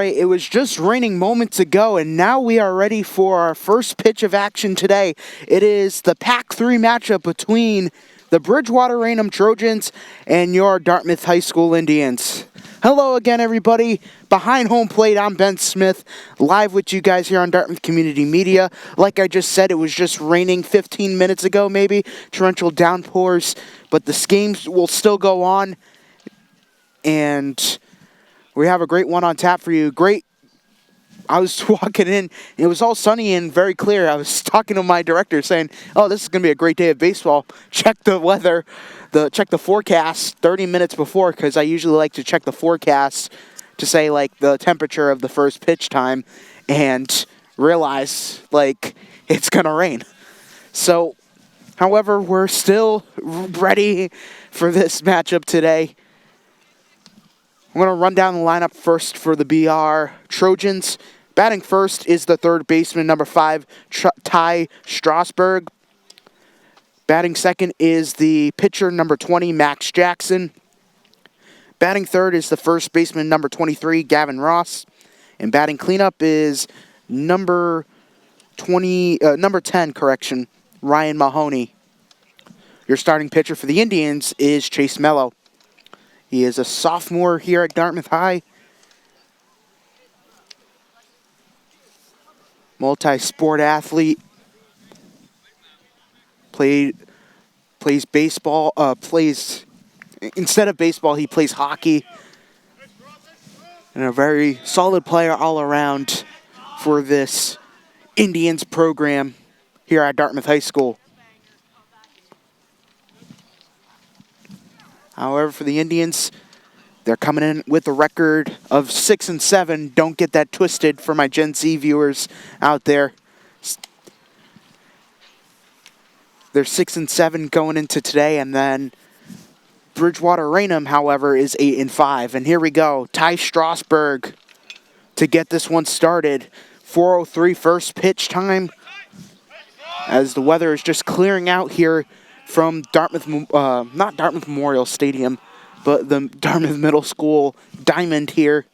right, it was just raining moments ago, and now we are ready for our first pitch of action today. It is the Pac 3 matchup between the Bridgewater-Raynham Trojans and your Dartmouth High School Indians. Hello again, everybody. Behind home plate, I'm Ben Smith, live with you guys here on Dartmouth Community Media. Like I just said, it was just raining 15 minutes ago, maybe, torrential downpours, but the games will still go on, and we have a great one on tap for you. I was walking in, it was all sunny and very clear. I was talking to my director saying, oh, this is going to be a great day of baseball. Check the weather, check the forecast 30 minutes before, because I usually like to check the forecast to say, like, the temperature of the first pitch time, and realize, like, it's going to rain. So, however, we're still ready for this matchup today. I'm going to run down the lineup first for the BR Trojans. Batting first is the third baseman, number 5, Ty Strasburg. Batting second is the pitcher, number 20, Max Jackson. Batting third is the first baseman, number 23, Gavin Ross. And batting cleanup is number 10, Ryan Mahoney. Your starting pitcher for the Indians is Chase Mello. He is a sophomore here at Dartmouth High. Multi-sport athlete. Plays baseball. Instead of baseball, he plays hockey. And a very solid player all around for this Indians program here at Dartmouth High School. However, for the Indians, they're coming in with a record of 6-7. Don't get that twisted for my Gen Z viewers out there. They're 6-7 going into today, and then Bridgewater-Raynham, however, is 8-5. And here we go. Ty Strasburg to get this one started. 4:03 first pitch time, as the weather is just clearing out here from Dartmouth, not Dartmouth Memorial Stadium, but the Dartmouth Middle School diamond here.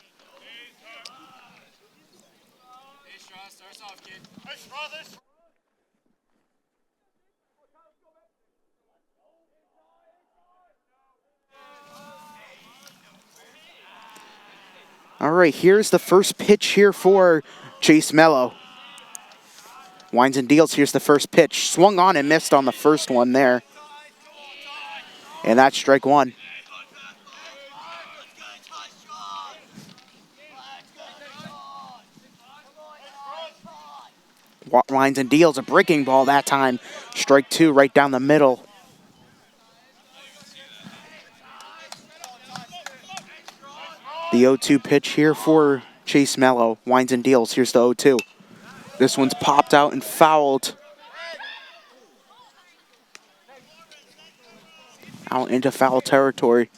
All right, here's the first pitch here for Chase Mello. Winds and deals, here's the first pitch. Swung on and missed on the first one there. And that's strike one. Winds and deals, a breaking ball that time. Strike two right down the middle. The 0-2 pitch here for Chase Mello. Winds and deals, here's the 0-2. This one's popped out and fouled. Out into foul territory.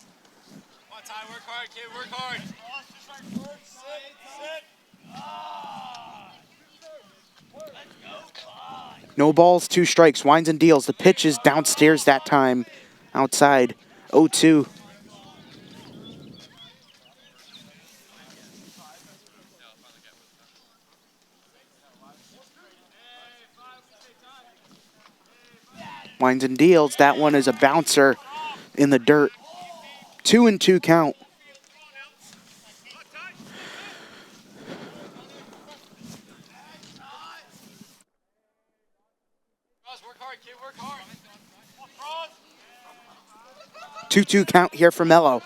No balls, 2 strikes. Winds and deals. The pitch is downstairs that time. Outside. 0-2. Winds and deals. That one is a bouncer in the dirt. 2-2 count. Work hard, kid, work hard. 2-2 count here for Mello.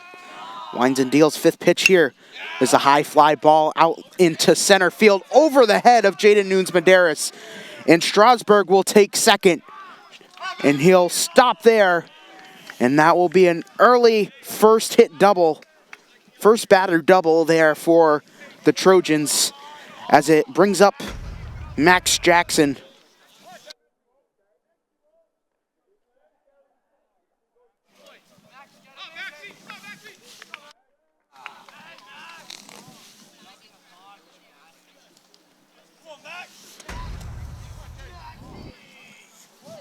Winds and deals, 5th pitch here. There's a high fly ball out into center field over the head of Jaden Nunes-Medeiros. And Strasburg will take second. And he'll stop there. And that will be an early first hit double. First batter double there for the Trojans, as it brings up Max Jackson.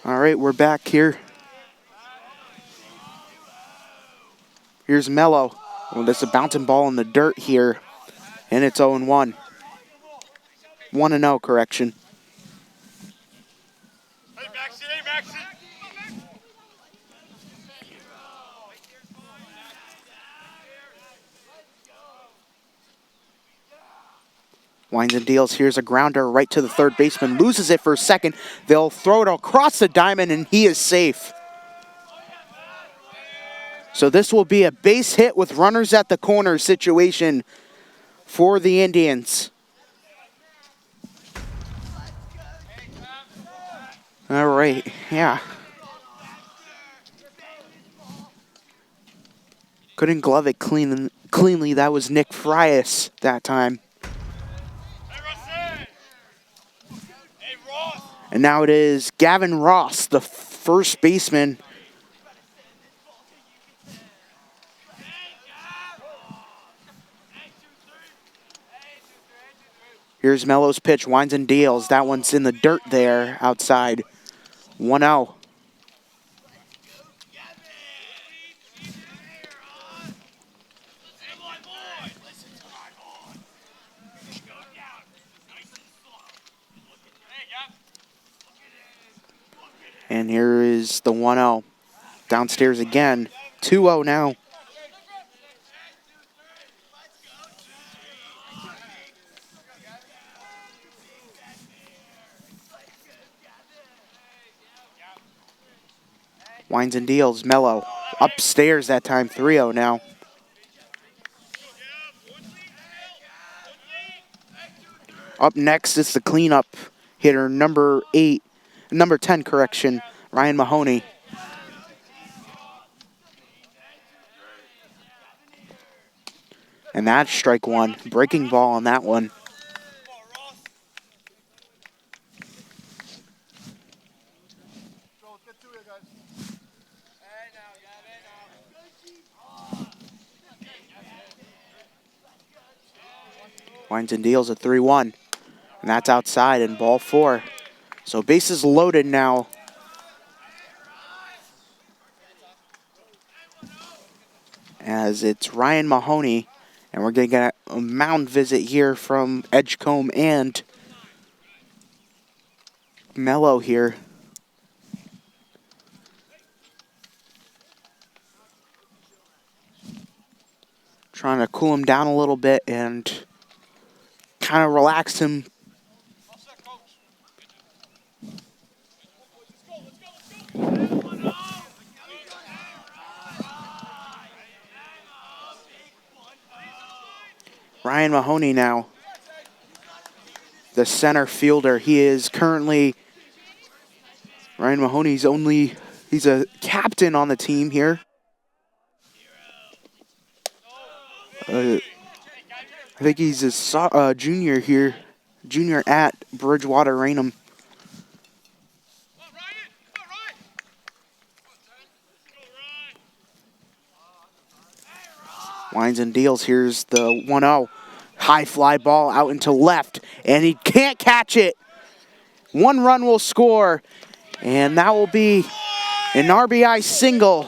All right, we're back here. Here's Mello. Well, there's a bouncing ball in the dirt here. And it's 0-1. 1-0, correction. Hey, Maxie, hey, Maxie. Winds and deals. Here's a grounder right to the third baseman. Loses it for a second. They'll throw it across the diamond, and he is safe. So this will be a base hit with runners at the corner situation for the Indians. All right, yeah. Couldn't glove it cleanly. That was Nick Frias that time. Hey, Rusty. Hey, Ross. And now it is Gavin Ross, the first baseman. Here's Mello's pitch, winds and deals. That one's in the dirt there outside. 1-0. And here is the 1-0. Downstairs again. 2-0 now. Winds and deals. Mello upstairs that time. 3-0 now. Up next is the cleanup hitter, number 10, correction, Ryan Mahoney. And that's strike one. Breaking ball on that one. Winds and deals at 3-1. And that's outside in ball 4. So bases loaded now. As it's Ryan Mahoney. And we're going to get a mound visit here from Edgecombe and Mello here. Trying to cool him down a little bit and kind of relax him. Ryan Mahoney now, the center fielder. He is currently, Ryan Mahoney's he's a captain on the team here. I think he's a junior here, junior at Bridgewater-Raynham. Winds and deals. Here's the 1-0. High fly ball out into left, and he can't catch it. 1 run will score, and that will be an RBI single.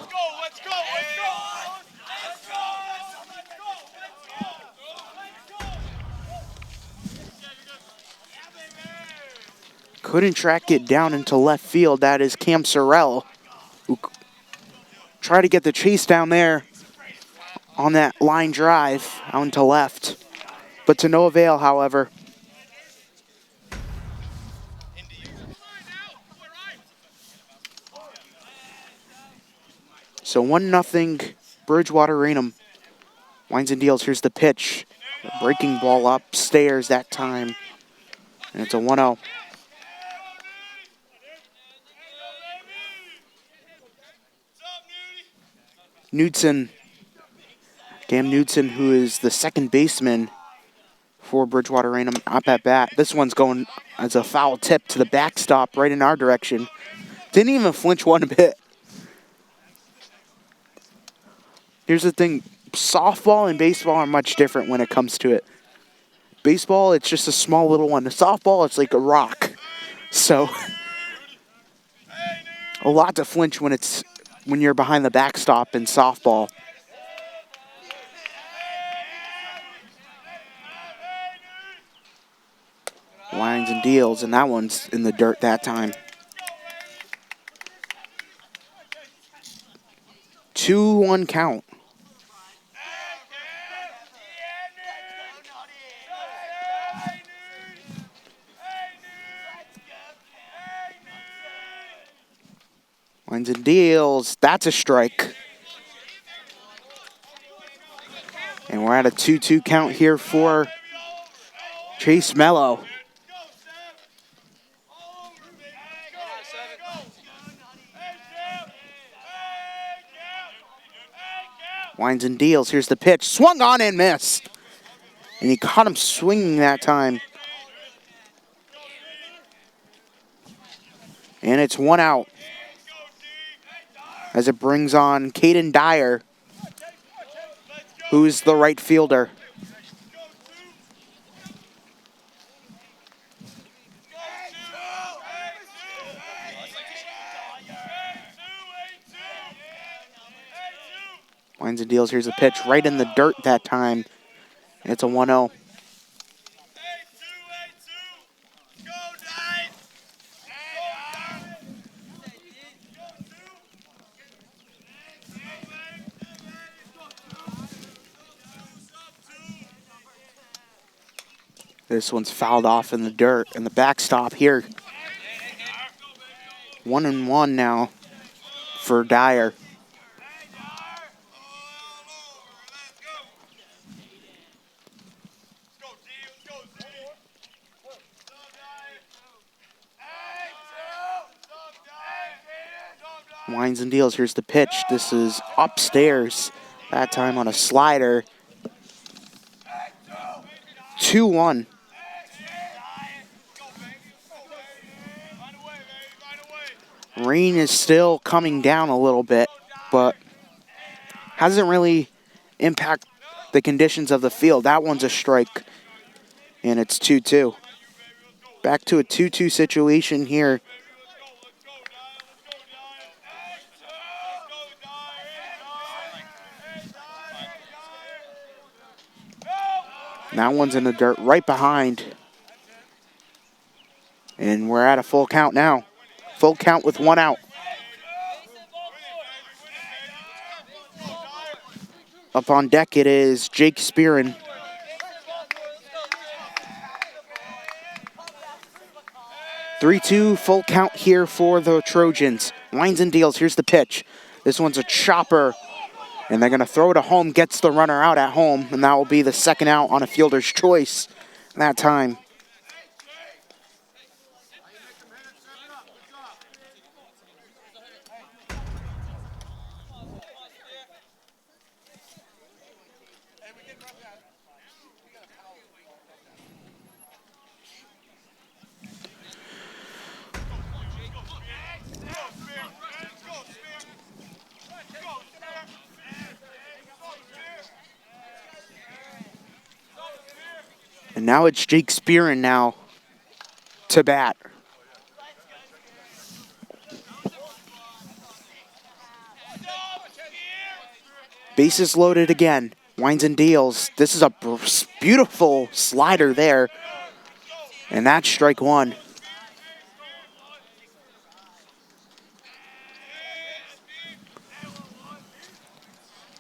Couldn't track it down into left field. That is Cam Sorrell, who tried to get the chase down there on that line drive out into left, but to no avail, however. So 1-0 Bridgewater-Raynham. Winds and deals. Here's the pitch. Breaking ball upstairs that time. And it's a 1-0. Knudsen. Cam Knudsen, who is the second baseman for Bridgewater-Raynham, up at bat. This one's going as a foul tip to the backstop right in our direction. Didn't even flinch one bit. Here's the thing. Softball and baseball are much different when it comes to it. Baseball, it's just a small little one. The softball, it's like a rock. So, a lot to flinch when you're behind the backstop in softball. Lines and deals, and that one's in the dirt that time. 2-1 count. Lines and deals. That's a strike. And we're at a 2-2 count here for Chase Mello. Winds and deals. Here's the pitch. Swung on and missed. And he caught him swinging that time. And it's 1 out. As it brings on Caden Dyer, who's the right fielder. Winds and deals. Here's a pitch right in the dirt that time. It's a 1-0. This one's fouled off in the dirt, and the backstop here. 1-1 now for Dyer. Winds and deals. Here's the pitch. This is upstairs. That time on a slider. 2-1. Rain is still coming down a little bit, but hasn't really impacted the conditions of the field. That one's a strike, and it's 2-2. Back to a 2-2 situation here. That one's in the dirt right behind. And we're at a full count now. Full count with 1 out. Up on deck it is Jake Spearin. Three-two full count here for the Trojans. Winds and deals. Here's the pitch. This one's a chopper. And they're going to throw it to home. Gets the runner out at home. And that will be the second out on a fielder's choice that time. And now it's Jake Spearin now to bat. Bases loaded again. Winds and deals. This is a beautiful slider there. And that's strike 1.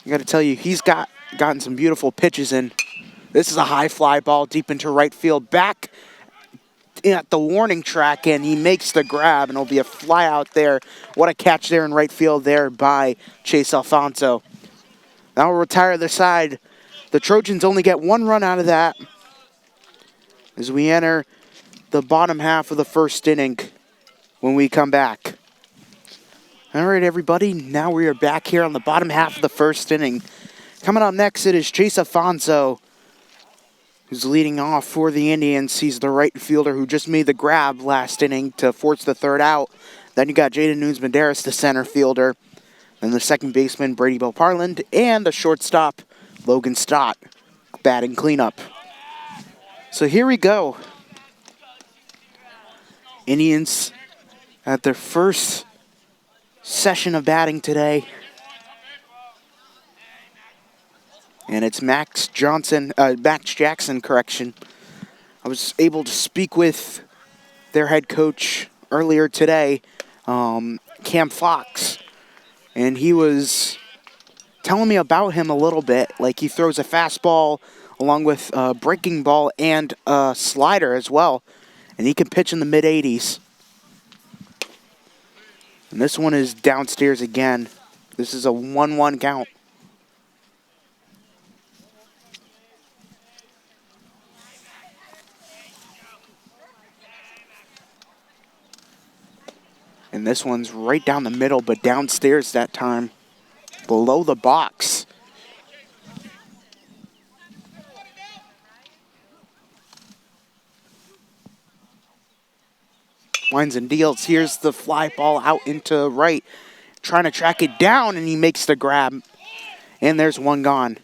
I got to tell you, he's gotten some beautiful pitches in. This is a high fly ball deep into right field. Back at the warning track, and he makes the grab, and it'll be a fly out there. What a catch there in right field there by Chase Alfonso. That will retire the side. The Trojans only get 1 run out of that as we enter the bottom half of the first inning when we come back. All right, everybody, now we are back here on the bottom half of the first inning. Coming up next, it is Chase Alfonso, who's leading off for the Indians. He's the right fielder who just made the grab last inning to force the third out. Then you got Jaden Nunes-Medeiros, the center fielder. Then the second baseman, Brady Belparland, and the shortstop, Logan Stott, batting cleanup. So here we go. Indians at their first session of batting today. And it's Max Jackson, I was able to speak with their head coach earlier today, Cam Fox, and he was telling me about him a little bit. Like, he throws a fastball along with a breaking ball and a slider as well, and he can pitch in the mid-80s. And this one is downstairs again. This is a 1-1 count. And this one's right down the middle, but downstairs that time, below the box. Winds and deals. Here's the fly ball out into right. Trying to track it down, and he makes the grab. And there's one gone.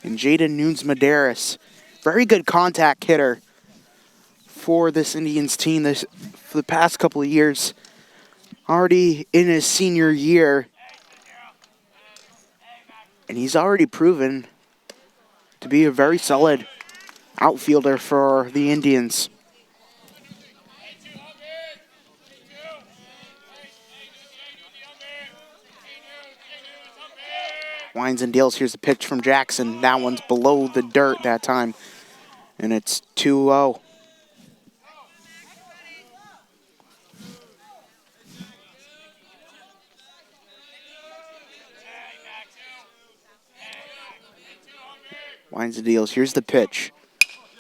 And Jaden Nunes-Medeiros, very good contact hitter for this Indians team for the past couple of years. Already in his senior year. And he's already proven to be a very solid outfielder for the Indians. Winds and deals. Here's the pitch from Jackson. That one's below the dirt that time. And it's 2-0. Winds and deals. Here's the pitch.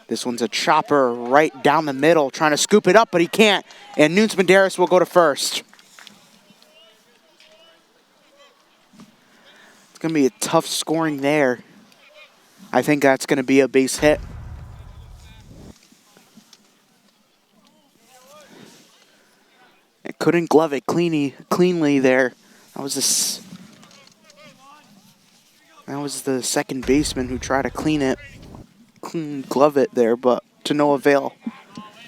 This one's a chopper right down the middle, trying to scoop it up, but he can't. And Nunes-Medeiros will go to first. It's going to be a tough scoring there. I think that's going to be a base hit. It couldn't glove it cleanly there. That was the second baseman who tried to glove it there, but to no avail.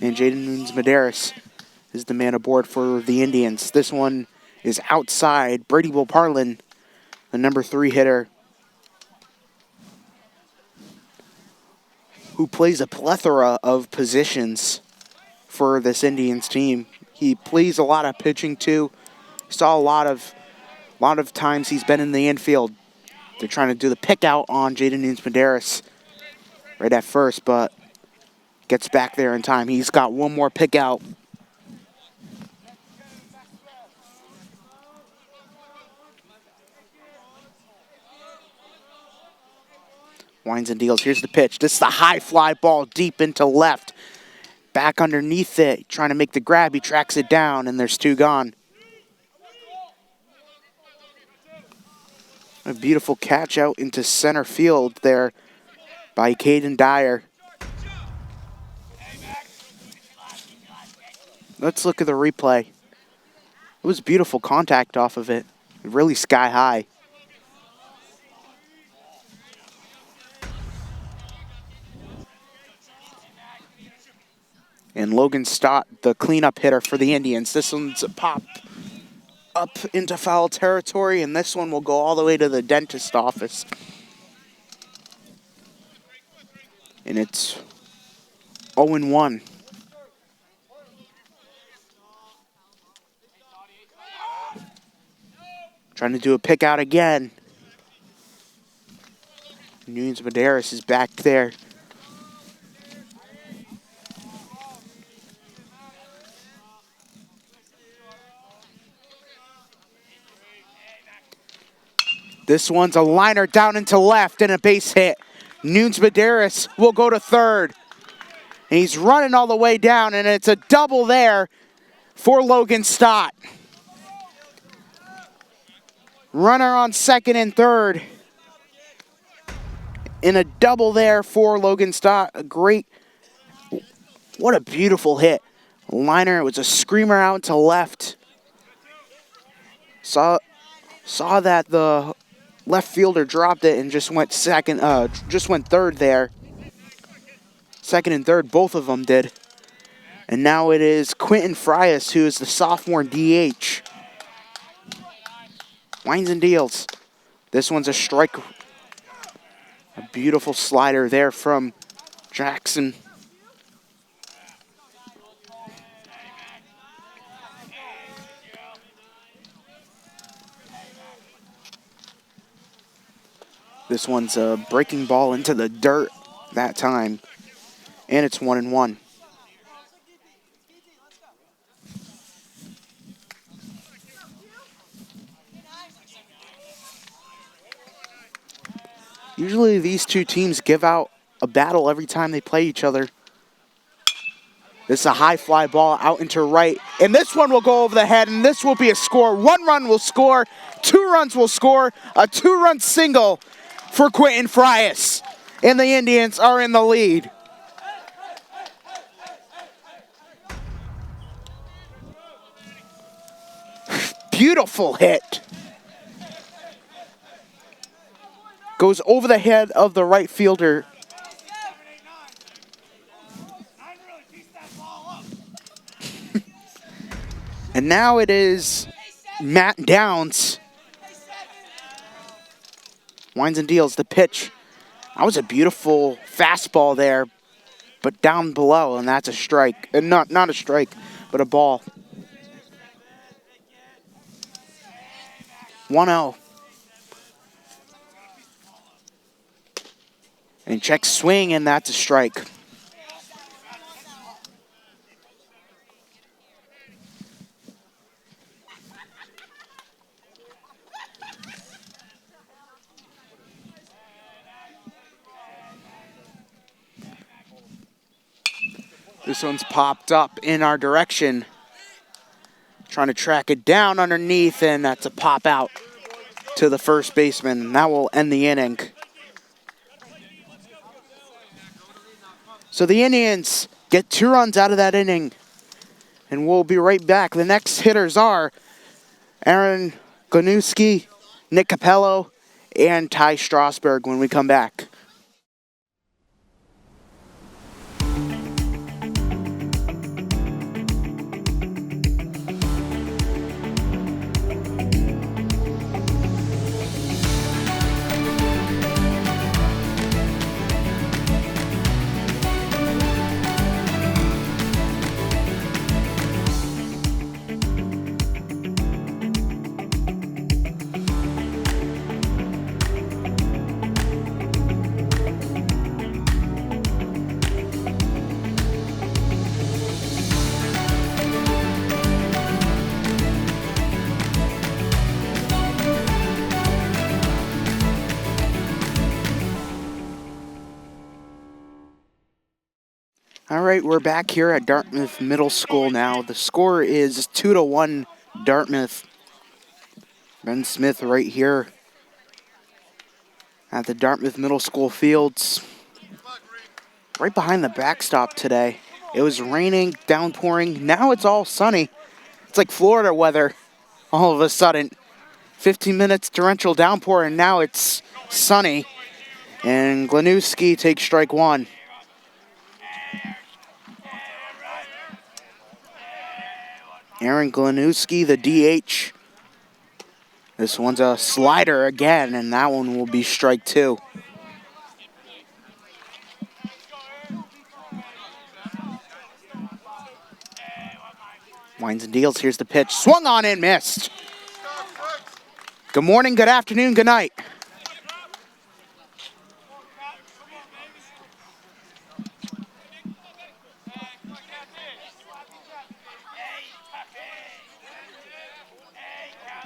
And Jaden Nunes-Medeiros is the man aboard for the Indians. This one is outside. Brady Wilparlin, the number 3 hitter, who plays a plethora of positions for this Indians team. He plays a lot of pitching too. Saw a lot of times he's been in the infield. They're trying to do the pick out on Jaden Nunes-Medeiros right at first, but gets back there in time. He's got one more pick out. Winds and deals. Here's the pitch. This is the high fly ball deep into left. Back underneath it, trying to make the grab. He tracks it down, and there's 2 gone. A beautiful catch out into center field there by Caden Dyer. Let's look at the replay. It was beautiful contact off of it. Really sky high. And Logan Stott, the cleanup hitter for the Indians. This one's a pop up into foul territory, and this one will go all the way to the dentist office. And it's 0-1. Trying to do a pick out again. Nunes-Medeiros is back there. This one's a liner down into left and a base hit. Nunes-Medeiros will go to third. And he's running all the way down, and it's a double there for Logan Stott. Runner on second and third. And a double there for Logan Stott. What a beautiful hit. Liner, it was a screamer out to left. Saw that the left fielder dropped it and just went third there. Second and third, both of them did. And now it is Quentin Frias, who is the sophomore DH. Winds and deals. This one's a strike. A beautiful slider there from Jackson. This one's a breaking ball into the dirt that time. And it's 1-1. Usually these two teams give out a battle every time they play each other. This is a high fly ball out into right. And this one will go over the head, and this will be a score. 1 run will score. 2 runs will score. A 2-run single for Quentin Frias. And the Indians are in the lead. Beautiful hit. Goes over the head of the right fielder. And now it is Matt Downs. Winds and deals the pitch. That was a beautiful fastball there, but down below, and that's a strike. And not a strike, but a ball. 1-0. And check swing, and that's a strike. This one's popped up in our direction. Trying to track it down underneath, and that's a pop out to the first baseman. And that will end the inning. So the Indians get 2 runs out of that inning. And we'll be right back. The next hitters are Aaron Glanuski, Nick Capello, and Ty Strasberg when we come back. All right, we're back here at Dartmouth Middle School now. The score is 2-1 Dartmouth. Ben Smith right here at the Dartmouth Middle School fields. Right behind the backstop today. It was raining, downpouring. Now it's all sunny. It's like Florida weather all of a sudden. 15 minutes torrential downpour, and now it's sunny. And Glanuski takes strike 1. Aaron Glanuski, the DH. This one's a slider again, and that one will be strike 2. Winds and deals. Here's the pitch. Swung on and missed. Good morning, good afternoon, good night.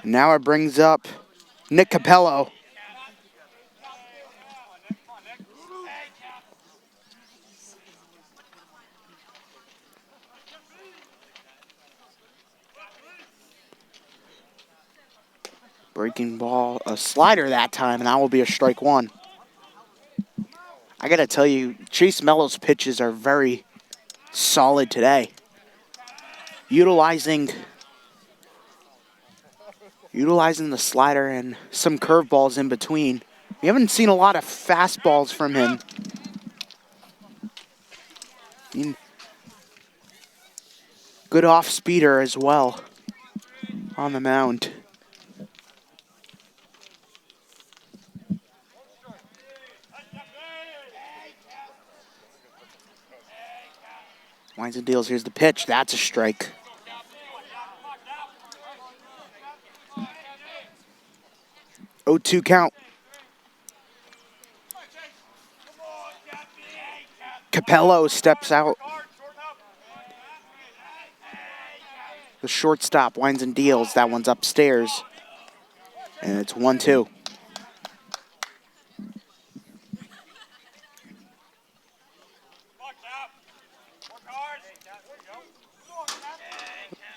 Now it brings up Nick Capello. Breaking ball, a slider that time, and that will be a strike 1. I got to tell you, Chase Mello's pitches are very solid today. Utilizing the slider and some curveballs in between. We haven't seen a lot of fastballs from him. Good off-speeder as well on the mound. Winds and deals. Here's the pitch. That's a strike. 0-2 count. Capello steps out. The shortstop winds and deals. That one's upstairs. And it's 1-2.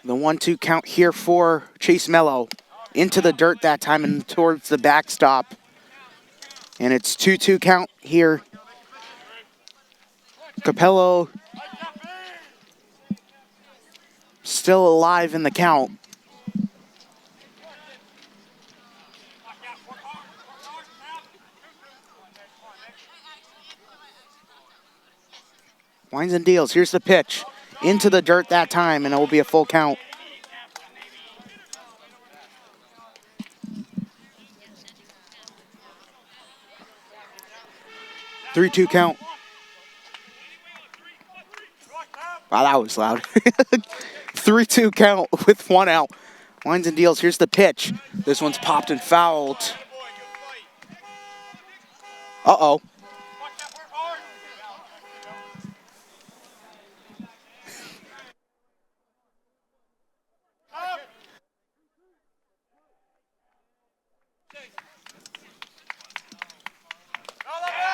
The 1-2 count here for Chase Mello. Into the dirt that time and towards the backstop. And it's 2-2 count here. Capello still alive in the count. Winds and deals. Here's the pitch. Into the dirt that time, and it will be a full count. Three-two count. Wow, that was loud. 3-2 count with 1 out. Winds and deals. Here's the pitch. This one's popped and fouled. Uh-oh.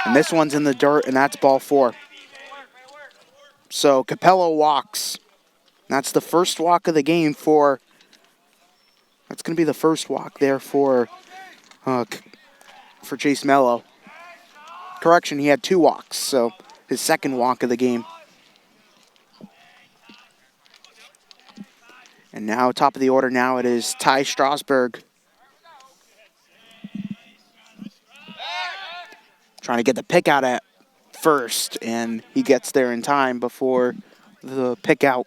And this one's in the dirt, and that's ball 4. So Capello walks. That's the first walk of the game for... That's going to be the first walk there for Chase Mello. Correction, he had 2 walks, so his second walk of the game. And now, top of the order now, it is Ty Strasburg. Trying to get the pick out at first, and he gets there in time before the pick out.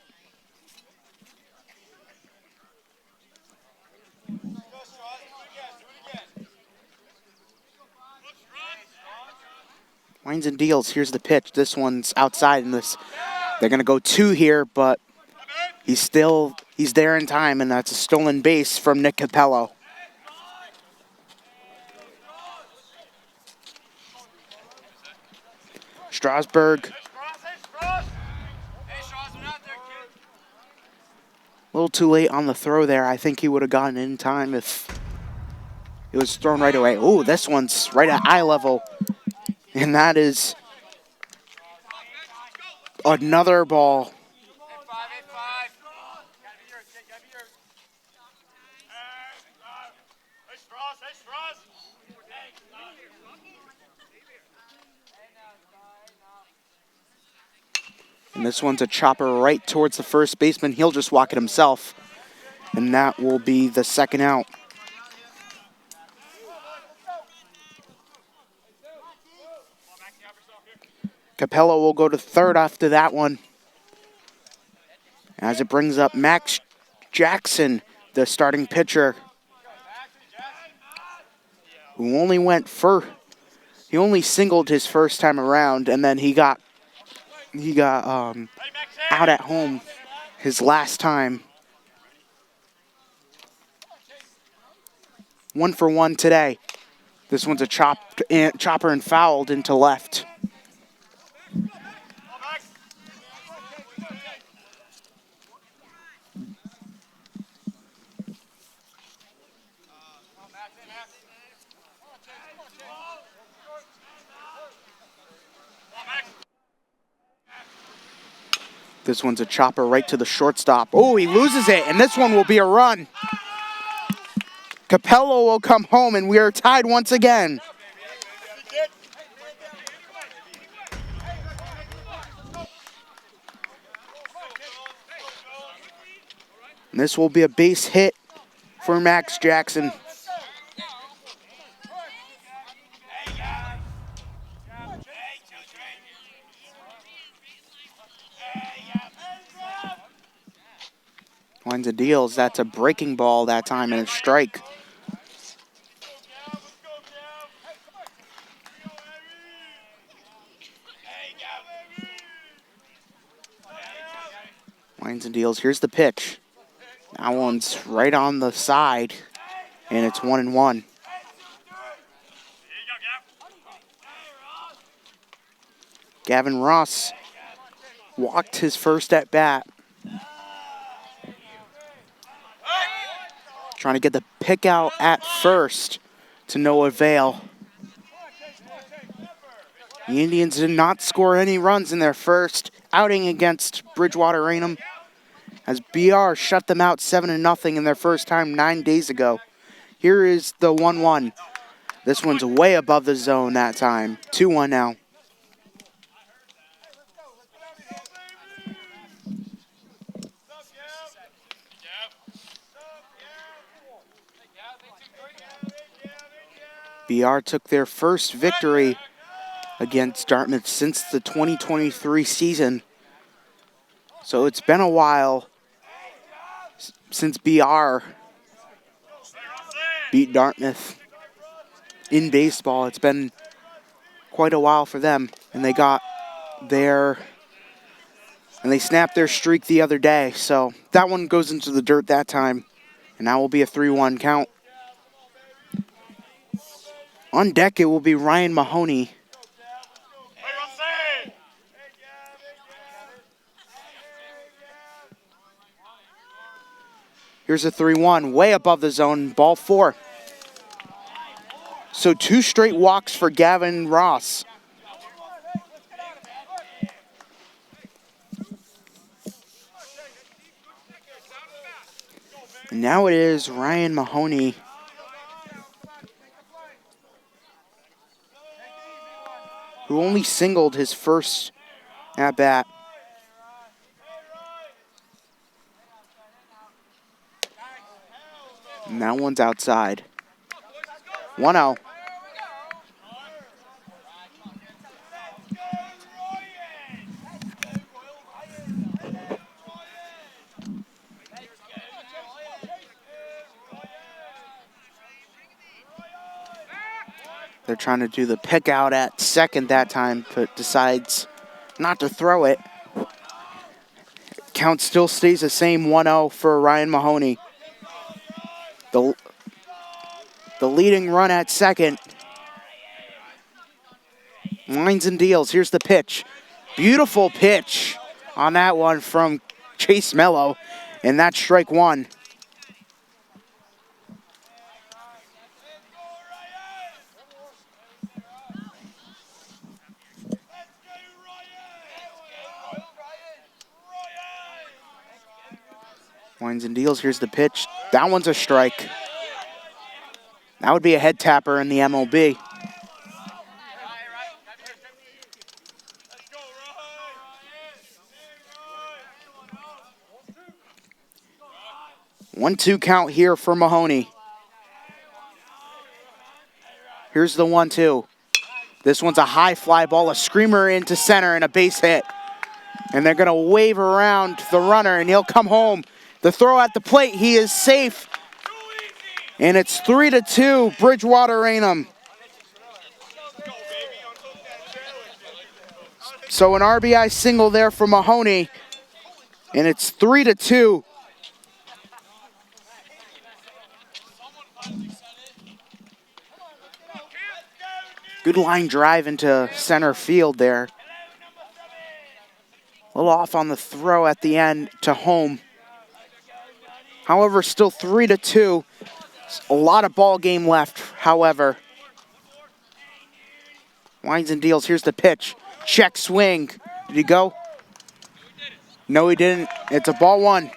Winds and deals. Here's the pitch. This one's outside, and they're going to go 2 here, but he's there in time, and that's a stolen base from Nick Capello. Strasburg. A little too late on the throw there. I think he would have gotten in time if it was thrown right away. Oh, this one's right at eye level. And that is another ball. And this one's a chopper right towards the first baseman. He'll just walk it himself. And that will be the second out. Capello will go to third after that one. As it brings up Max Jackson, the starting pitcher, who only he only singled his first time around, and then he got out at home his last time. 1 for 1 today. This one's a chopper and fouled into left. This one's a chopper right to the shortstop. Oh, he loses it, and this one will be a run. Capello will come home, and we are tied once again. And this will be a base hit for Max Jackson. Winds and deals. That's a breaking ball that time and a strike. Winds and deals. Here's the pitch. That one's right on the side, and it's 1-1. Gavin Ross walked his first at bat. Trying to get the pick out at first to no avail. The Indians did not score any runs in their first outing against Bridgewater-Raynham, as BR shut them out 7-0 in their first time 9 days ago. Here is the 1-1. This one's way above the zone that time. 2-1 now. BR took their first victory against Dartmouth since the 2023 season. So it's been a while since BR beat Dartmouth in baseball. It's been quite a while for them, and they snapped their streak the other day. So that one goes into the dirt that time, and that will be a 3-1 count. On deck, it will be Ryan Mahoney. Here's a 3-1, way above the zone, ball 4. So 2 straight walks for Gavin Ross. And now it is Ryan Mahoney who only singled his first at bat. And that one's outside. 1-0. They're trying to do the pick out at second that time, but decides not to throw it. Count still stays the same, 1-0 for Ryan Mahoney. The leading run at second. Winds and deals. Here's the pitch. Beautiful pitch on that one from Chase Mello, and that's strike 1. Winds and deals. Here's the pitch. That one's a strike. That would be a head tapper in the MLB. One, 2 count here for Mahoney. Here's the 1-2. This one's a high fly ball, a screamer into center, and a base hit. And they're going to wave around the runner, and he'll come home. The throw at the plate, he is safe. And it's 3-2, Bridgewater-Raynham. So an RBI single there for Mahoney, and it's 3-2. Good line drive into center field there. A little off on the throw at the end to home. However, still 3-2. A lot of ball game left, however. Winds and deals. Here's the pitch. Check swing. Did he go? No, he didn't. It's a ball 1.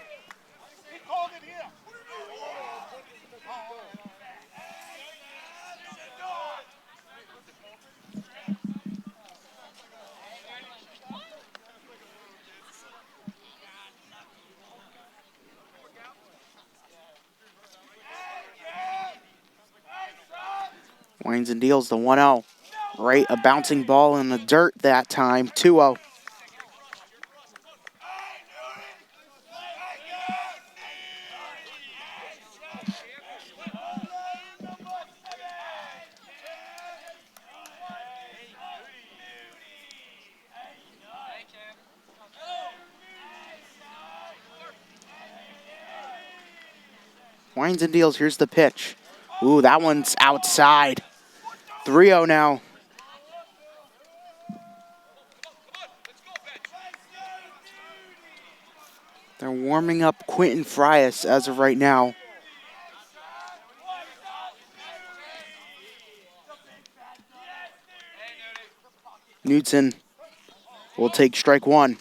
Winds and deals the 1-0. Right, a bouncing ball in the dirt that time, 2-0. Winds and deals. Here's the pitch. Ooh, that one's outside. 3-0 now. They're warming up Quentin Frias as of right now. Knudsen will take strike one.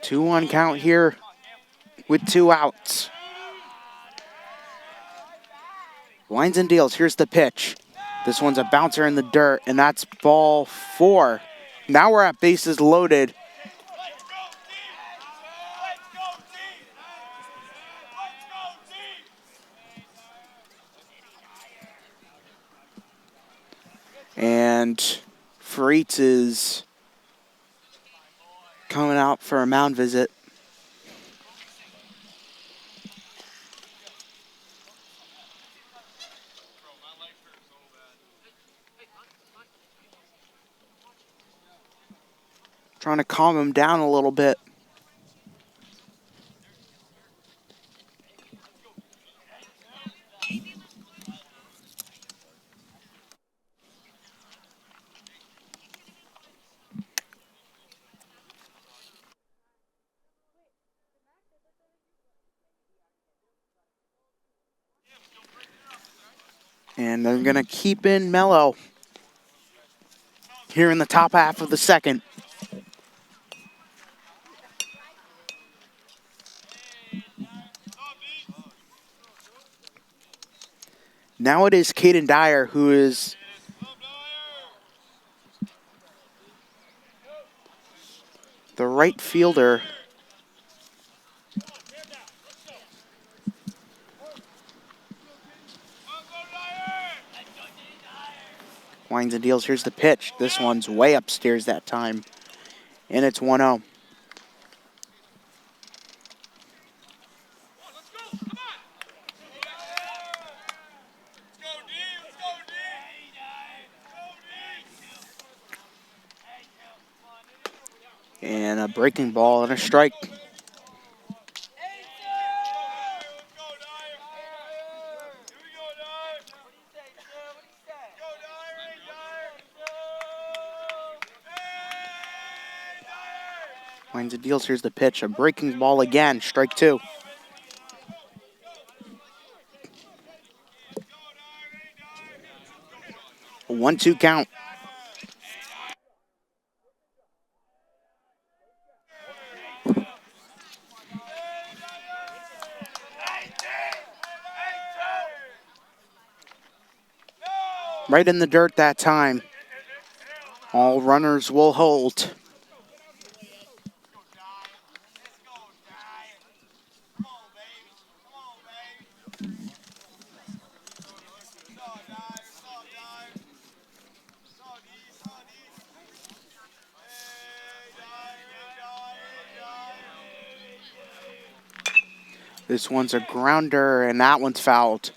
Two-one count here with 2 outs. Winds and deals. Here's the pitch. This one's a bouncer in the dirt, and that's ball 4. Now we're at bases loaded. And Freites is coming out for a mound visit. Trying to calm him down a little bit. And they're going to keep in Mello here in the top half of the second. Now it is Caden Dyer who is the right fielder. Winds and deals. Here's the pitch. This one's way upstairs that time. And it's 1-0. And a breaking ball and a strike. Winds and deals. Here's the pitch. A breaking ball again. Strike 2. A 1-2 count. Right in the dirt that time. All runners will hold. This one's a grounder, and that one's fouled.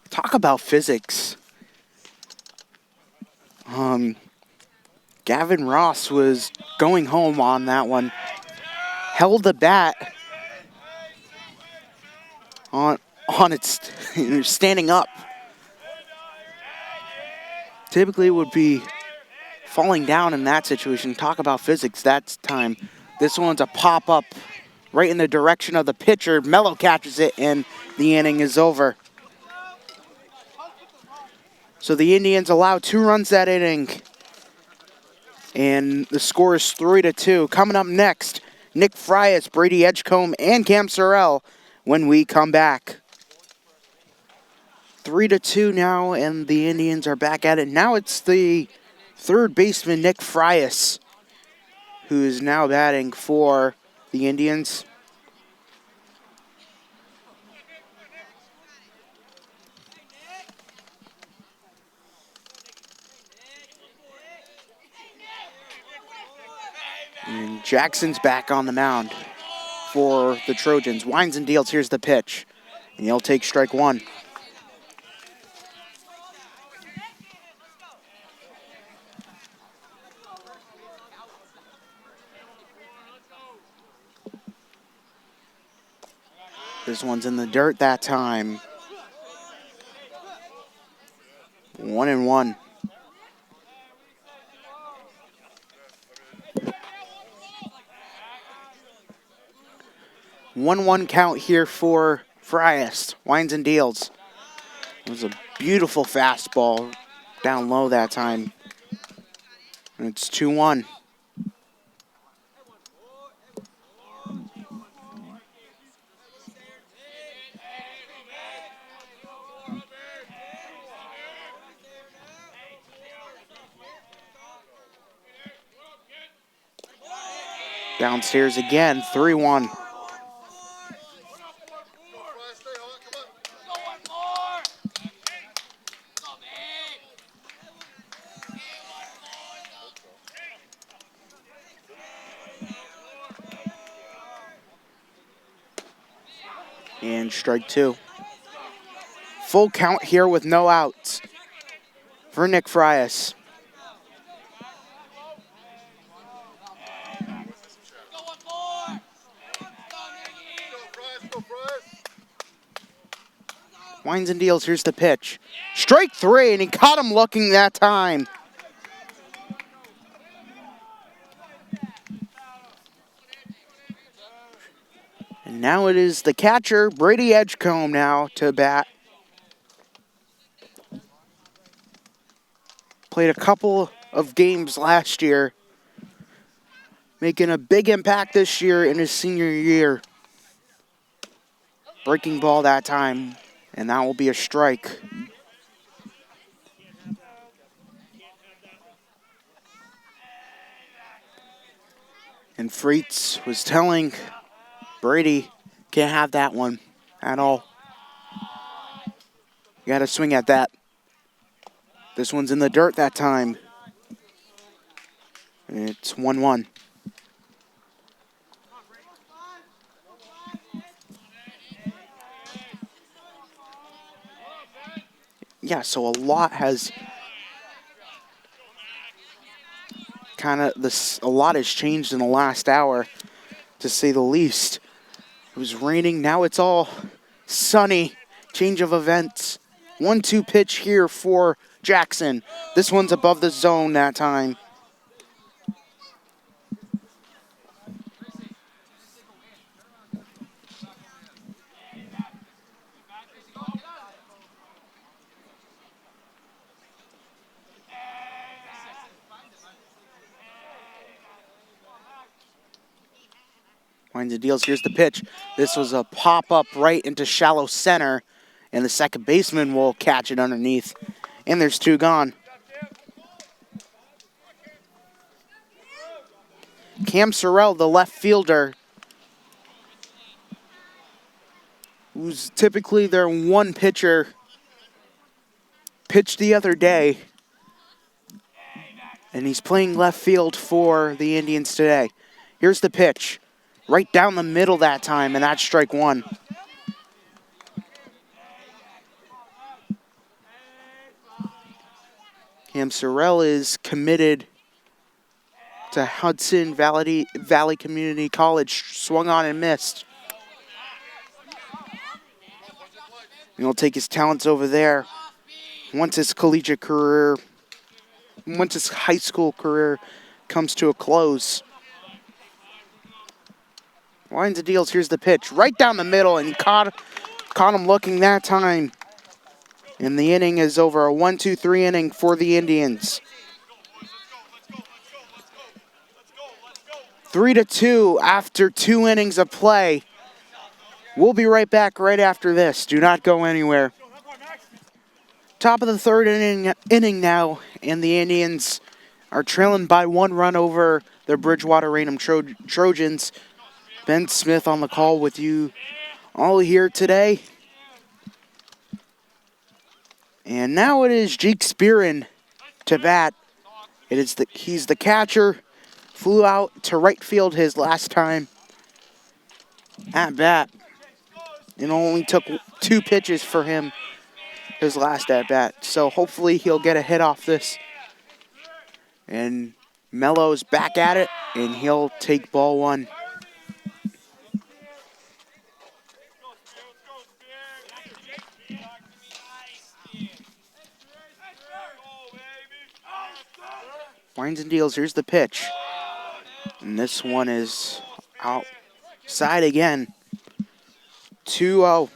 Talk about physics. Gavin Ross was going home on that one. Held the bat on its standing up. Typically it would be falling down in that situation. Talk about physics that time. This one's a pop-up right in the direction of the pitcher. Mello catches it, and the inning is over. So the Indians allow 2 runs that inning. And the score is 3-2. Coming up next, Nick Frias, Brady Edgecombe, and Cam Sorrell when we come back. 3-2 now, and the Indians are back at it. Now it's the third baseman, Nick Frias, who is now batting for the Indians. And Jackson's back on the mound for the Trojans. Winds and deals. Here's the pitch. And he'll take strike one. This one's in the dirt that time. 1-1. 1-1 count here for Frias. Winds and deals. It was a beautiful fastball down low that time. And it's 2-1. Downstairs again, 3-1. And strike two. Full count here with no outs for Nick Frias. Winds and deals, here's the pitch. Strike three, and he caught him looking that time. And now it is the catcher, Brady Edgecombe, now to bat. Played a couple of games last year, making a big impact this year in his senior year. Breaking ball that time, and that will be a strike. And Freitz was telling Brady, can't have that one at all. You got to swing at that. This one's in the dirt that time. And it's 1-1. Yeah, so a lot has a lot has changed in the last hour, to say the least. It was raining, now it's all sunny. Change of events. 1-2 pitch here for Jackson. This one's above the zone that time. Winds and deals, here's the pitch. This was a pop-up right into shallow center, and the second baseman will catch it underneath. And there's two gone. Cam Sorrell, the left fielder, who's typically their one pitcher, pitched the other day, and he's playing left field for the Indians today. Here's the pitch. Right down the middle that time, and that's strike one. Cam Sorrell is committed to Hudson Valley Community College. Swung on and missed. And he'll take his talents over there. Once his high school career comes to a close. Winds and deals, here's the pitch. Right down the middle, and he caught him looking that time. And the inning is over. A 1-2-3 inning for the Indians. 3-2 after 2 innings of play. We'll be right back right after this. Do not go anywhere. Top of the third inning now, and the Indians are trailing by 1 run over the Bridgewater-Raynham Trojans. Ben Smith on the call with you all here today. And now it is Jake Spearin to bat. He's the catcher flew out to right field his last time at bat. It only took 2 pitches for him his last at bat. So hopefully he'll get a hit off this. And Mello's back at it, and he'll take ball 1. Winds and deals, here's the pitch. And this one is outside again. 2-0.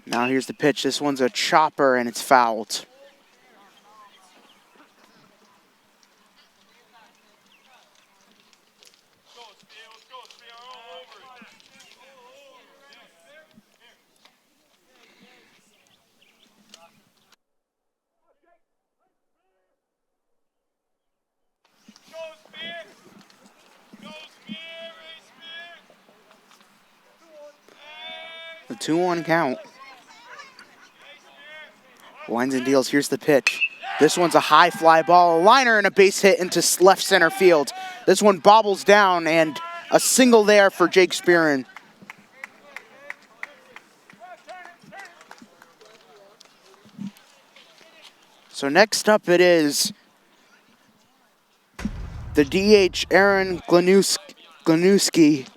Now here's the pitch. This one's a chopper, and it's fouled. The 2-1 count. Winds and deals, here's the pitch. This one's a high fly ball, a liner and a base hit into left center field. This one bobbles down, and a single there for Jake Spearin. So next up it is the DH, Aaron Glanuski.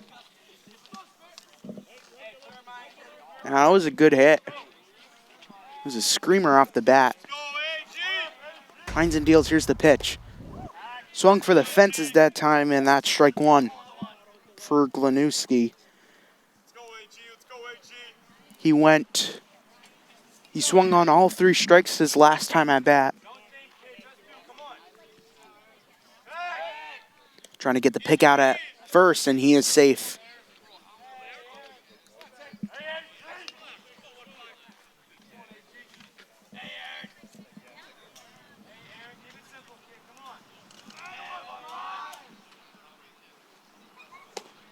Now, that was a good hit. It was a screamer off the bat. Winds and deals, here's the pitch. Swung for the fences that time, and that's strike 1 for Glanuski. He swung on all 3 strikes his last time at bat. Trying to get the pick out at first, and he is safe.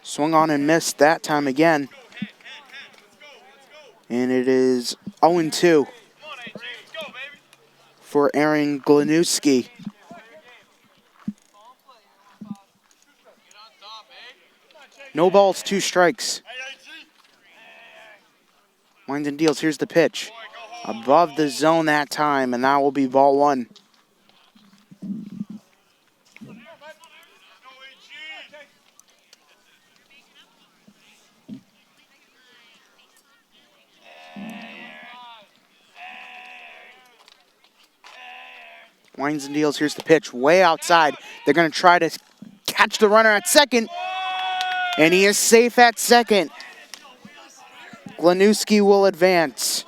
Swung on and missed that time again. And it is 0-2 for Aaron Glanuski. No balls, 2 strikes. Winds and deals, here's the pitch. Above the zone that time, and that will be ball 1. Winds and deals, here's the pitch, way outside. They're going to try to catch the runner at second, and he is safe at second. Glanuski will advance.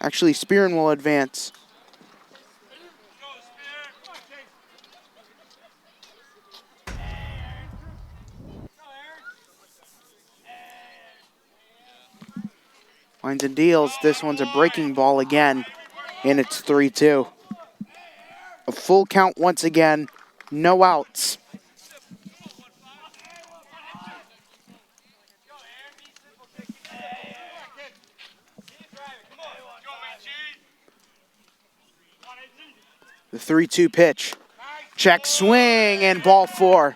Actually, Spearin will advance. Winds and deals. This one's a breaking ball again, and it's 3-2. A full count once again, no outs. The 3-2 pitch. Check swing, and ball 4.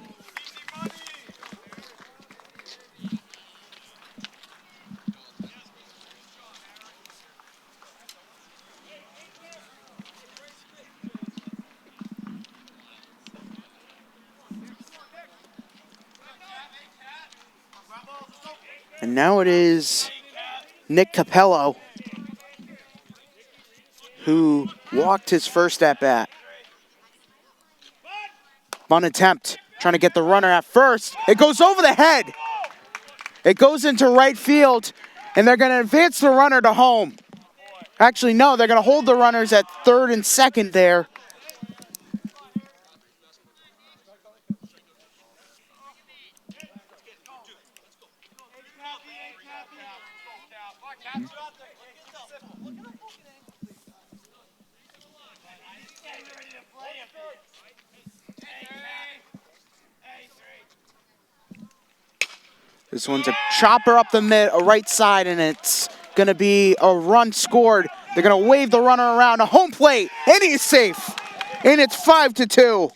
And now it is Nick Capello who walked his first at bat. Bunt attempt, trying to get the runner at first. It goes over the head. It goes into right field, and they're going to advance the runner to home. Actually, no, they're going to hold the runners at third and second there. This one's a chopper up the right side, and it's going to be a run scored. They're going to wave the runner around a home plate, and he's safe. And it's 5-2.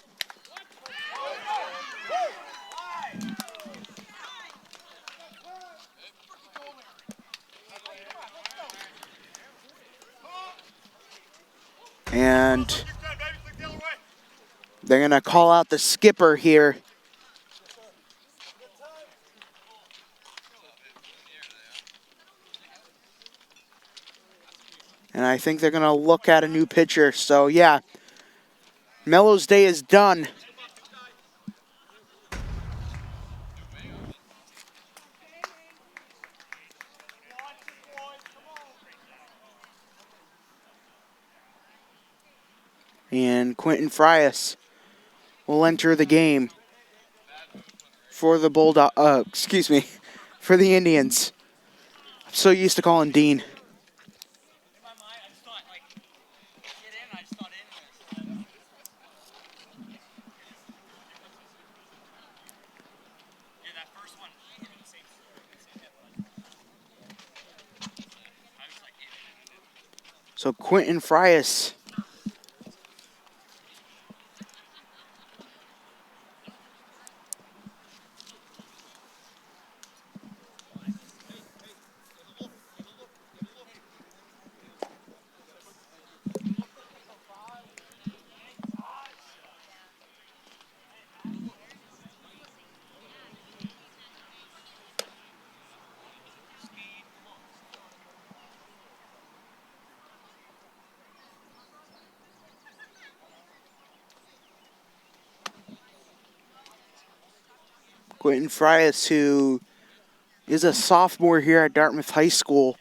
And they're going to call out the skipper here. And I think they're going to look at a new pitcher. So, yeah, Mello's day is done. And Quentin Frias will enter the game for the for the Indians. I'm so used to calling Dean. So Quentin Frias Quentin Frias, who is a sophomore here at Dartmouth High School,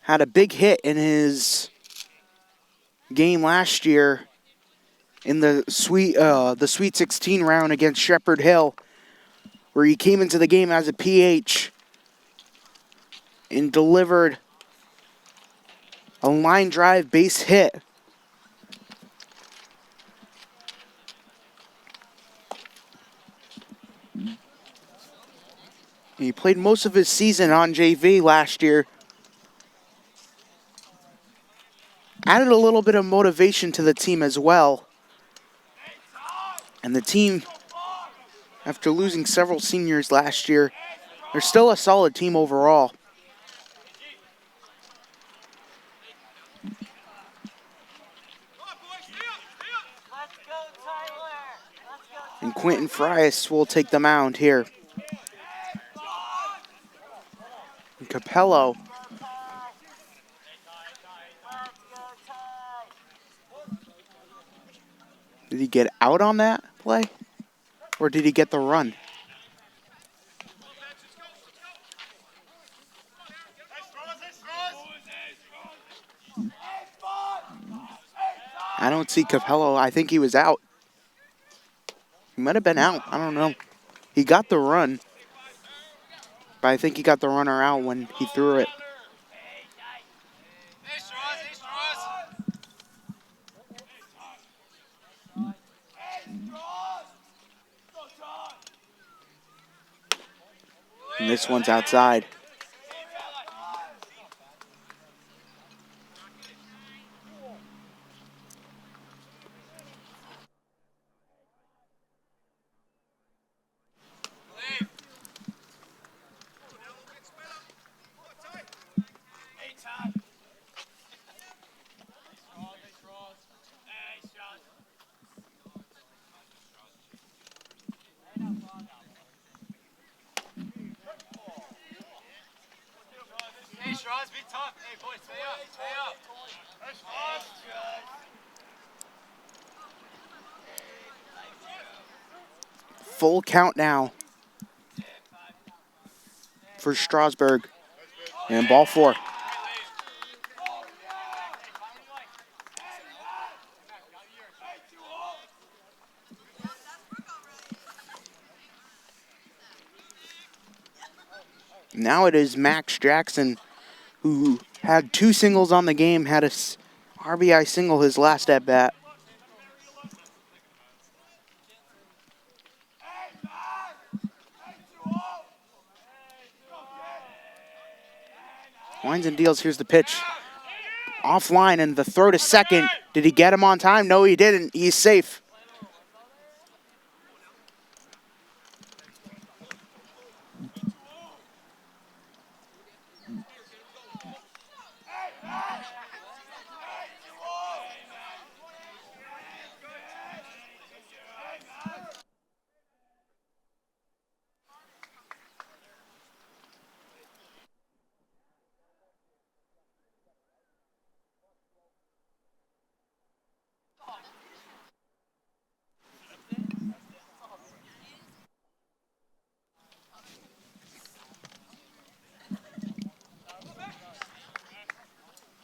had a big hit in his game last year in the Sweet 16 round against Shepherd Hill, where he came into the game as a PH and delivered a line drive base hit. He played most of his season on JV last year. Added a little bit of motivation to the team as well. And the team, after losing several seniors last year, they're still a solid team overall. And Quentin Frias will take the mound here. And Capello. Did he get out on that play? Or did he get the run? I don't see Capello. I think he was out. He might have been out. I don't know. He got the run. But I think he got the runner out when he threw it. And this one's outside. Full count now for Strasburg. And ball 4. Now it is Max Jackson, who had 2 singles on the game, had a RBI single his last at bat. Winds and deals. Here's the pitch. Offline, and the throw to second. Did he get him on time? No, he didn't. He's safe.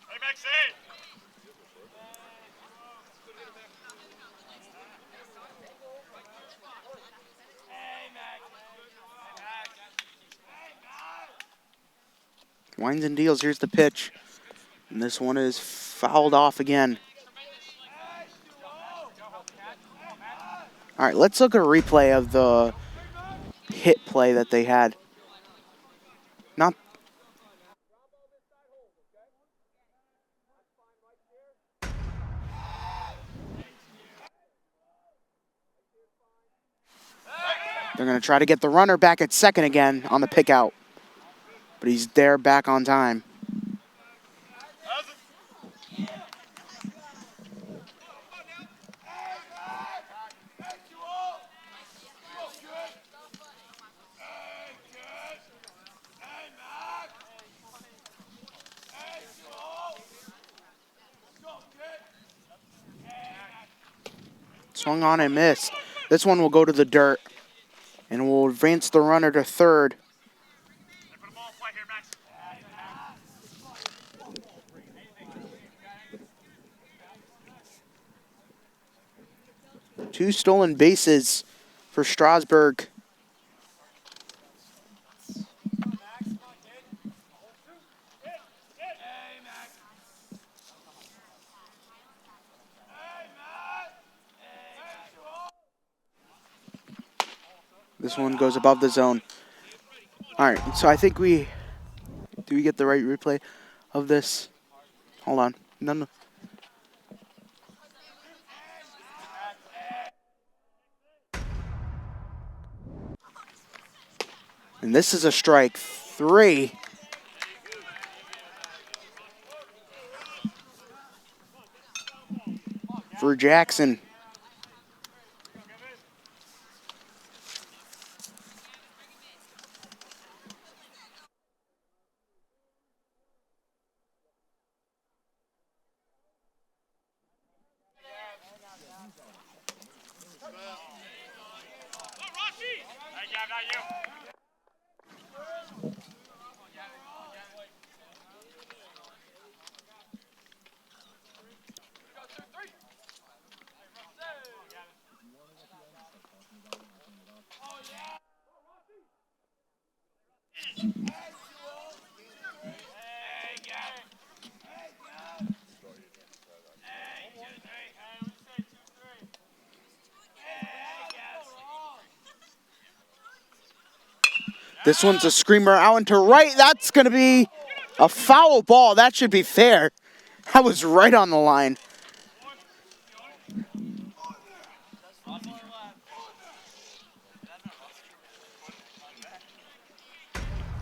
Hey, Maxine! Winds and deals. Here's the pitch. And this one is fouled off again. All right, let's look at a replay of the hit play that they had. Not. They're going to try to get the runner back at second again on the pick out. But he's there back on time. Swung on and missed. This one will go to the dirt. And will advance the runner to third. Two stolen bases for Strasburg. This one goes above the zone. All right, so I think do we get the right replay of this? Hold on. No. And this is a strike 3. For Jackson. This one's a screamer out into right. That's going to be a foul ball. That should be fair. That was right on the line.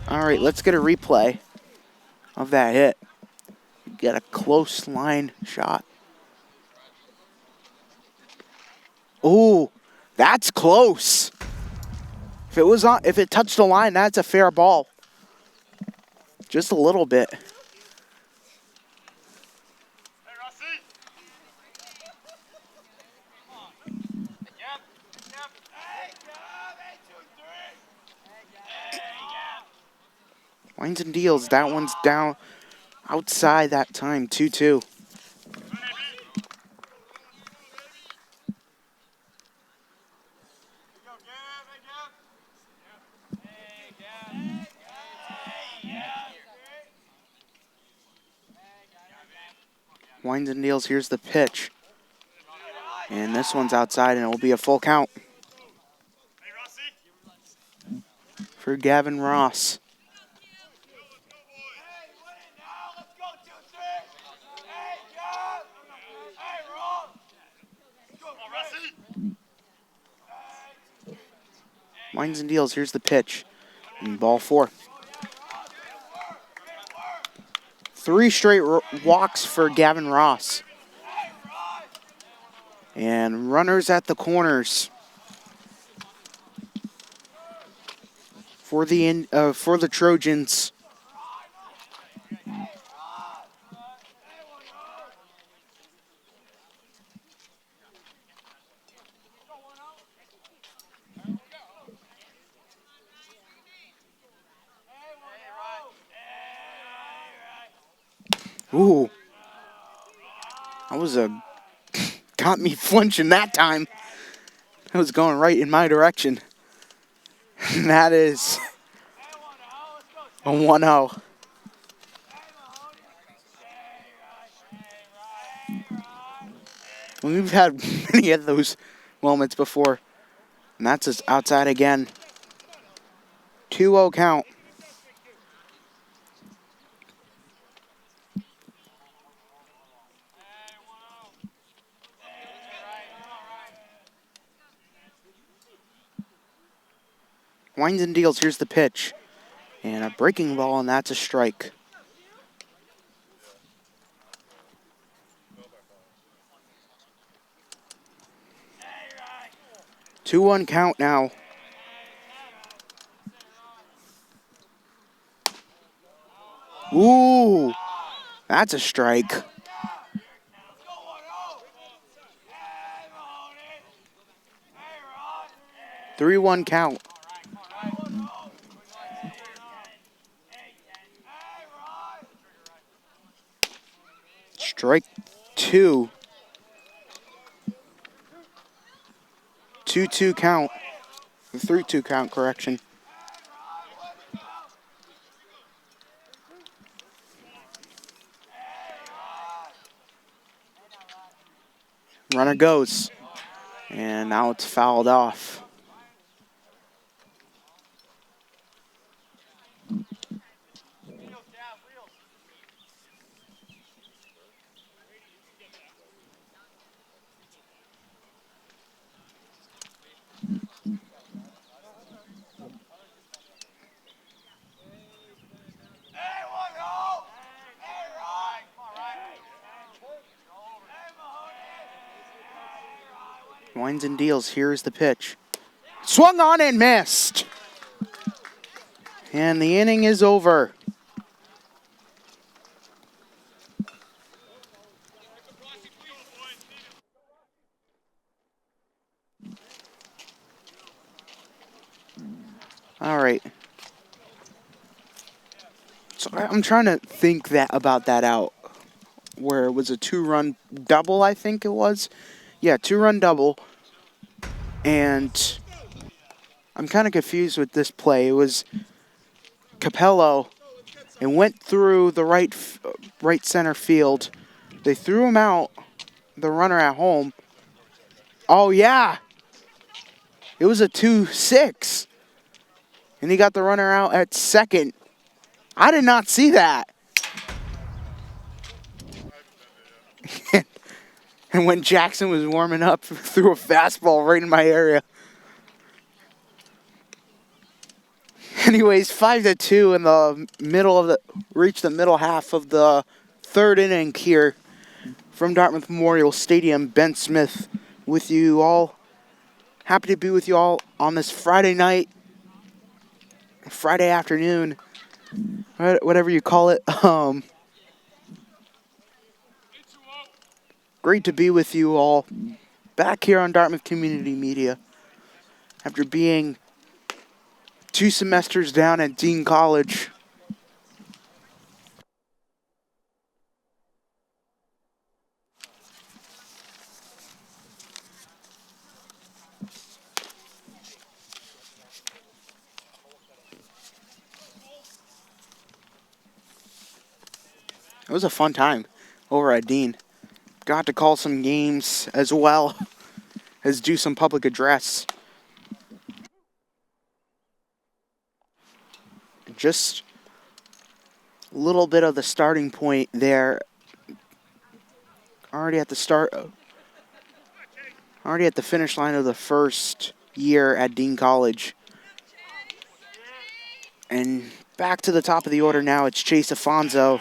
All right, let's get a replay of that hit. Get a close line shot. Ooh, that's close. If it touched the line, that's a fair ball. Just a little bit. Winds and deals. That one's down outside that time, 2-2. Winds and deals. Here's the pitch. And this one's outside, and it will be a full count for Gavin Ross. Winds and deals. Here's the pitch. And ball 4. 3 straight walks for Gavin Ross. And runners at the corners for the Trojans. Ooh. That was got me flinching that time. That was going right in my direction. And that is a 1-0. We've had many of those moments before. And that's just outside again. 2-0 count. Winds and deals. Here's the pitch. And a breaking ball, and that's a strike. Two 2-1 count now. Ooh, that's a strike. 3-1 count. Strike 2. 2-2 count. 3-2 count, correction. Runner goes. And now it's fouled off. Winds and deals. Here's the pitch. Swung on and missed. And the inning is over. All right. So I'm trying to think about that out. Where it was a 2-run double, I think it was. Yeah, 2-run double. And I'm kind of confused with this play. It was Capello and went through the right center field. They threw him out, the runner at home. Oh, yeah. It was a 2-6. And he got the runner out at second. I did not see that. And when Jackson was warming up, threw a fastball right in my area. Anyways, 5-2 in the middle of reached the middle half of the 3rd inning here from Dartmouth Memorial Stadium. Ben Smith with you all. Happy to be with you all on this Friday night, Friday afternoon, whatever you call it. Great to be with you all back here on Dartmouth Community Media after being 2 semesters down at Dean College. It was a fun time over at Dean. Got to call some games as well as do some public address. Just a little bit of the starting point there. Already at the finish line of the first year at Dean College And back to the top of the order now, it's Chase Afonso.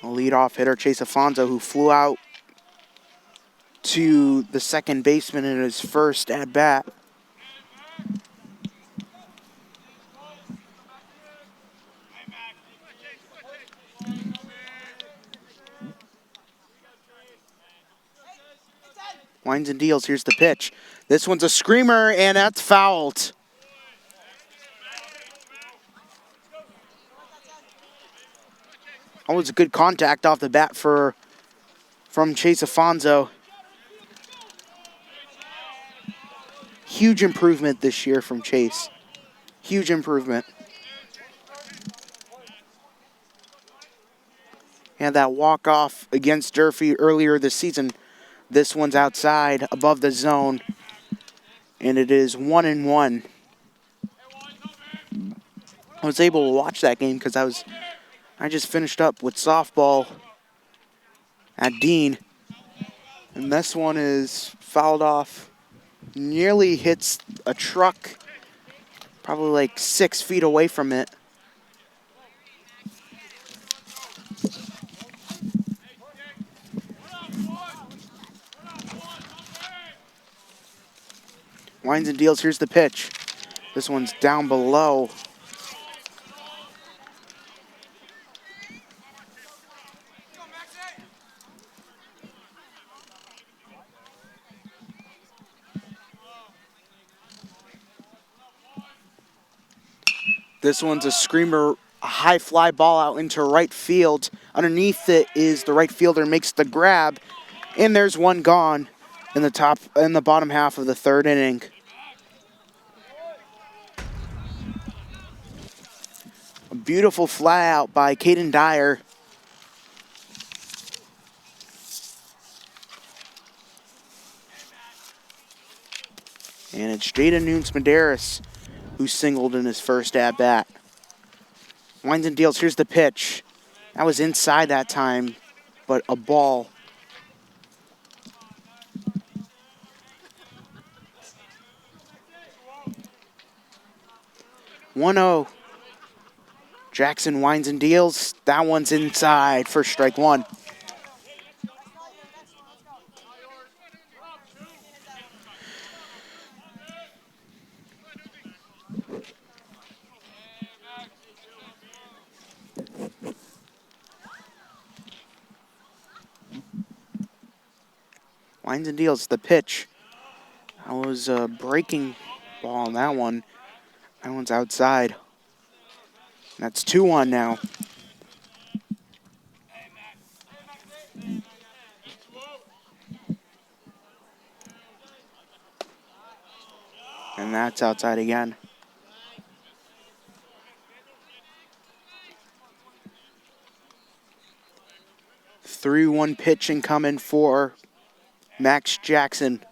A leadoff hitter, Chase Afonso, who flew out to the second baseman in his first at-bat. Winds and deals, here's the pitch. This one's a screamer, and that's fouled. Always a good contact off the bat from Chase Afonso. Huge improvement this year from Chase. Huge improvement. Had that walk-off against Durfee earlier this season. This one's outside, above the zone, and it is 1-1. I was able to watch that game because I just finished up with softball at Dean, and this one is fouled off. Nearly hits a truck, probably like 6 feet away from it. Winds and deals, here's the pitch. This one's down below. This one's a screamer, a high fly ball out into right field. Underneath it is the right fielder, makes the grab, and there's one gone in the bottom half of the third inning. A beautiful fly out by Caden Dyer. And it's Jaden Nunes-Medeiros who singled in his first at-bat. Winds and deals, here's the pitch. That was inside that time, but a ball. 1-0. Jackson winds and deals. That one's inside for strike one. Winds and deals, the pitch. That was a breaking ball on that one. That one's outside. That's 2-1 now. And that's outside again. 3-1 pitching coming for Max Jackson.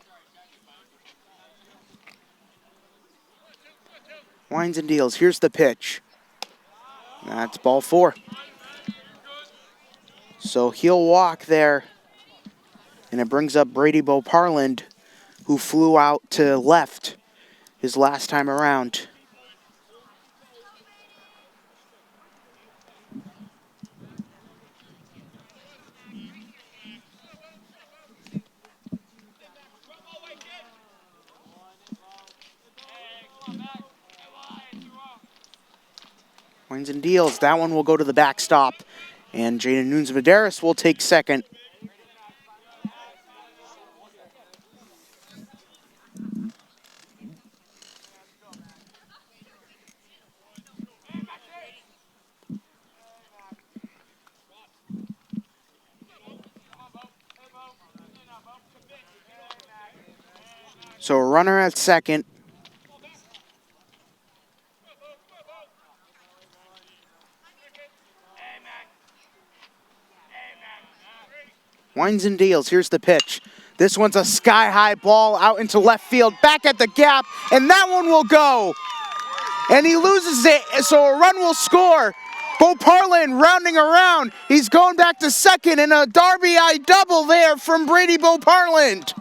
Winds and deals. Here's the pitch. That's ball 4. So he'll walk there. And it brings up Brady Boparland, who flew out to left his last time around. Winds and deals. That one will go to the backstop. And Jaden Nunes-Medeiros will take second. So a runner at second. Winds and deals. Here's the pitch. This one's a sky-high ball out into left field, back at the gap, and that one will go. And he loses it, so a run will score Bo Parlin rounding around. He's going back to second, and a RBI double there from Brady Bo Parland.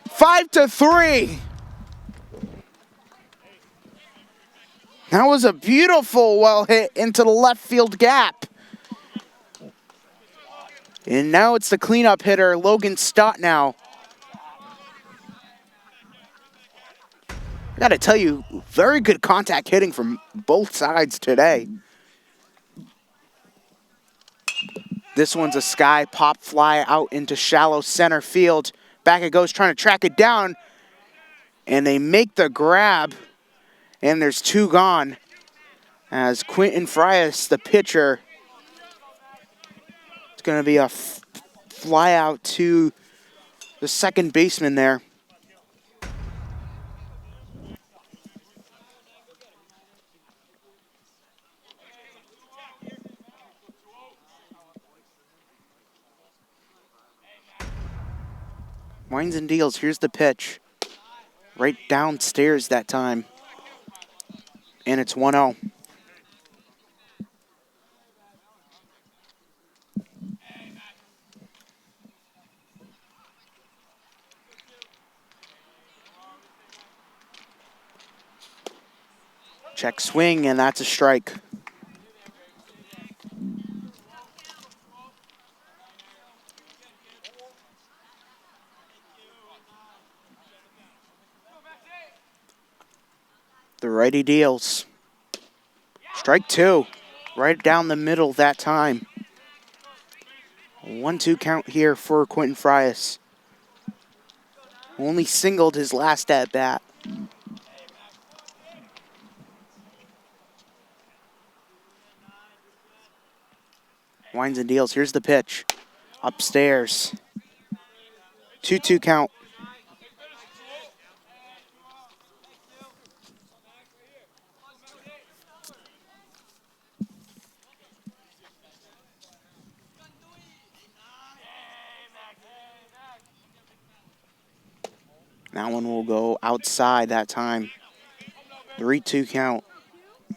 5-3. That was a beautiful well hit into the left field gap. And now it's the cleanup hitter, Logan Stott now. I gotta tell you, very good contact hitting from both sides today. This one's a sky pop fly out into shallow center field. Back it goes, trying to track it down. And they make the grab. And there's two gone. As Quentin Frias, the pitcher, it's going to be a fly out to the second baseman there. Winds and deals, here's the pitch. Right downstairs that time. And it's 1-0. Check swing, and that's a strike. The righty deals. Strike two. Right down the middle that time. 1-2 count here for Quentin Frias. Only singled his last at bat. Winds and deals. Here's the pitch. Upstairs. 2-2 count. That one will go outside that time. 3-2 count.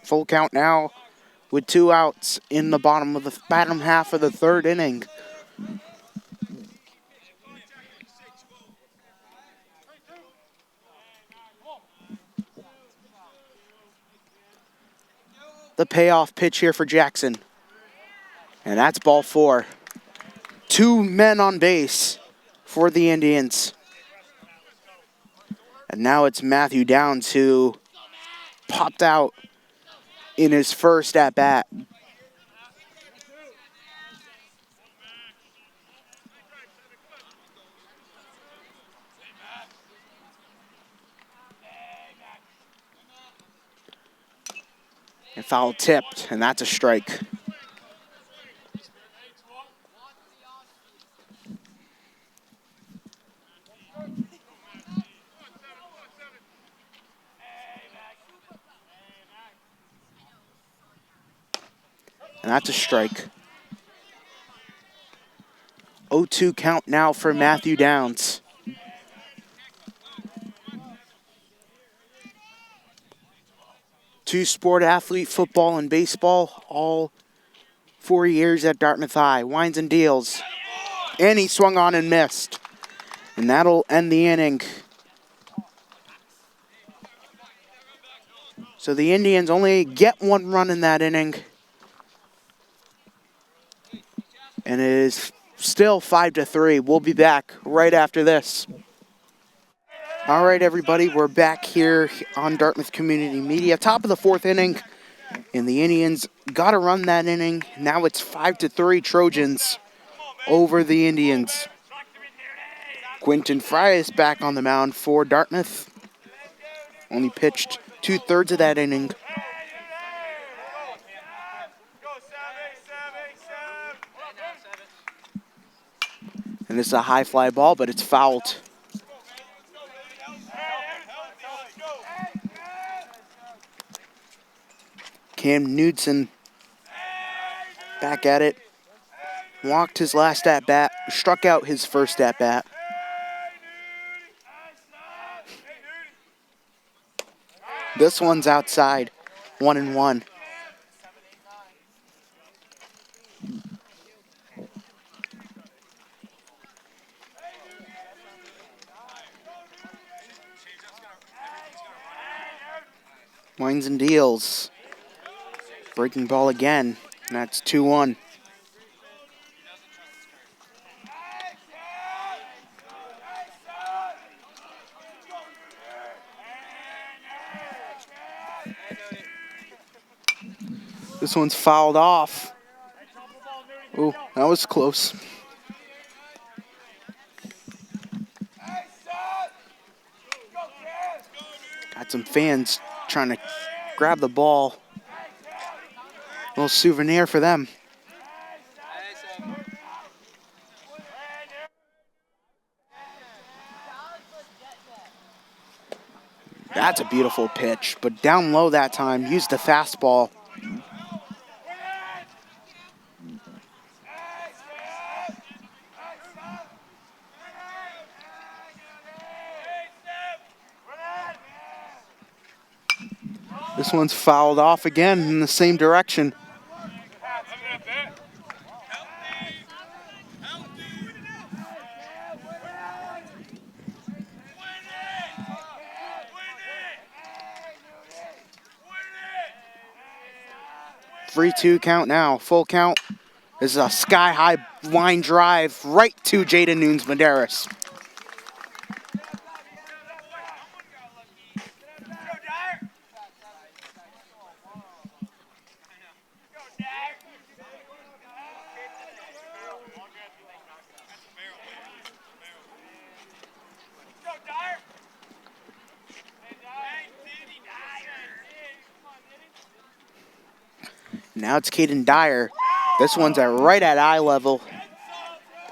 Full count now with 2 outs in the bottom half of the third inning. The payoff pitch here for Jackson. And that's ball 4. 2 men on base for the Indians. And now it's Matthew Downs who popped out in his first at-bat. And foul tipped, and that's a strike. And that's a strike. 0-2 count now for Matthew Downs. Two-sport athlete, football and baseball, all 4 years at Dartmouth High. Winds and deals. And he swung on and missed. And that'll end the inning. So the Indians only get 1 run in that inning. And it is still 5-3. We'll be back right after this. All right, everybody, we're back here on Dartmouth Community Media. Top of the 4th inning, and the Indians got to run that inning. Now it's 5-3 Trojans over the Indians. Quentin Frias back on the mound for Dartmouth. Only pitched 2/3 of that inning. And this is a high fly ball, but it's fouled. Cam Knudsen back at it. Walked his last at-bat, struck out his first at-bat. This one's outside. 1-1. Wines and deals. Breaking ball again. And that's 2-1. This one's fouled off. Oh, that was close. Got some fans trying to grab the ball. A little souvenir for them. That's a beautiful pitch, but down low that time. Used the fastball. This one's fouled off again in the same direction. Free 2 count now. Full count. This is a sky-high line drive right to Jaden Nunes-Medeiros. Now it's Caden Dyer. This one's right at eye level,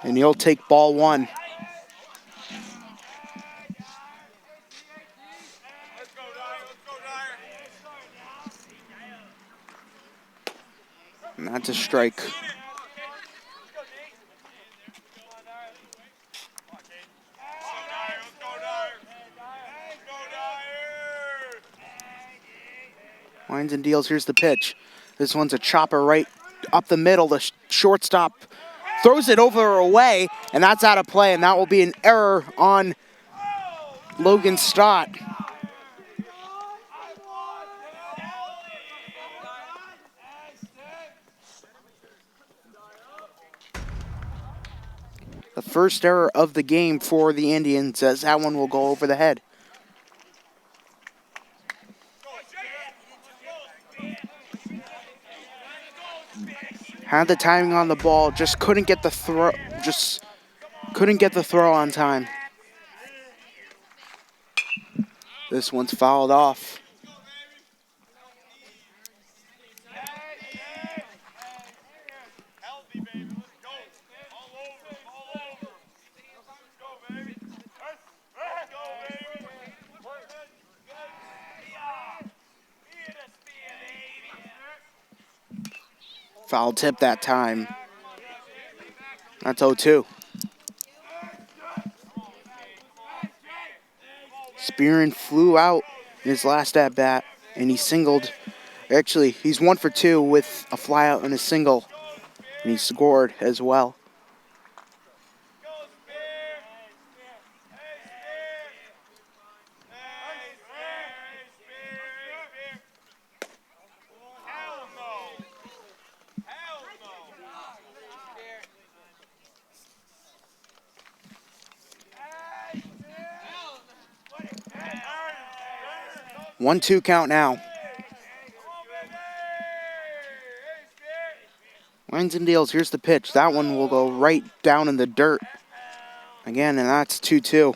and he'll take ball 1. And that's a strike. Wines and deals, here's the pitch. This one's a chopper right up the middle. The shortstop throws it over or away, and that's out of play, and that will be an error on Logan Stott. The first error of the game for the Indians, as that one will go over the head. Had the timing on the ball, just couldn't get the throw. Just couldn't get the throw on time. This one's fouled off. Foul tip that time. That's 0-2. Spearin flew out in his last at bat, and he singled. Actually, he's 1 for 2 with a fly out and a single, and he scored as well. One, 2 count now. Wines and deals, here's the pitch. That one will go right down in the dirt. Again, and that's 2-2.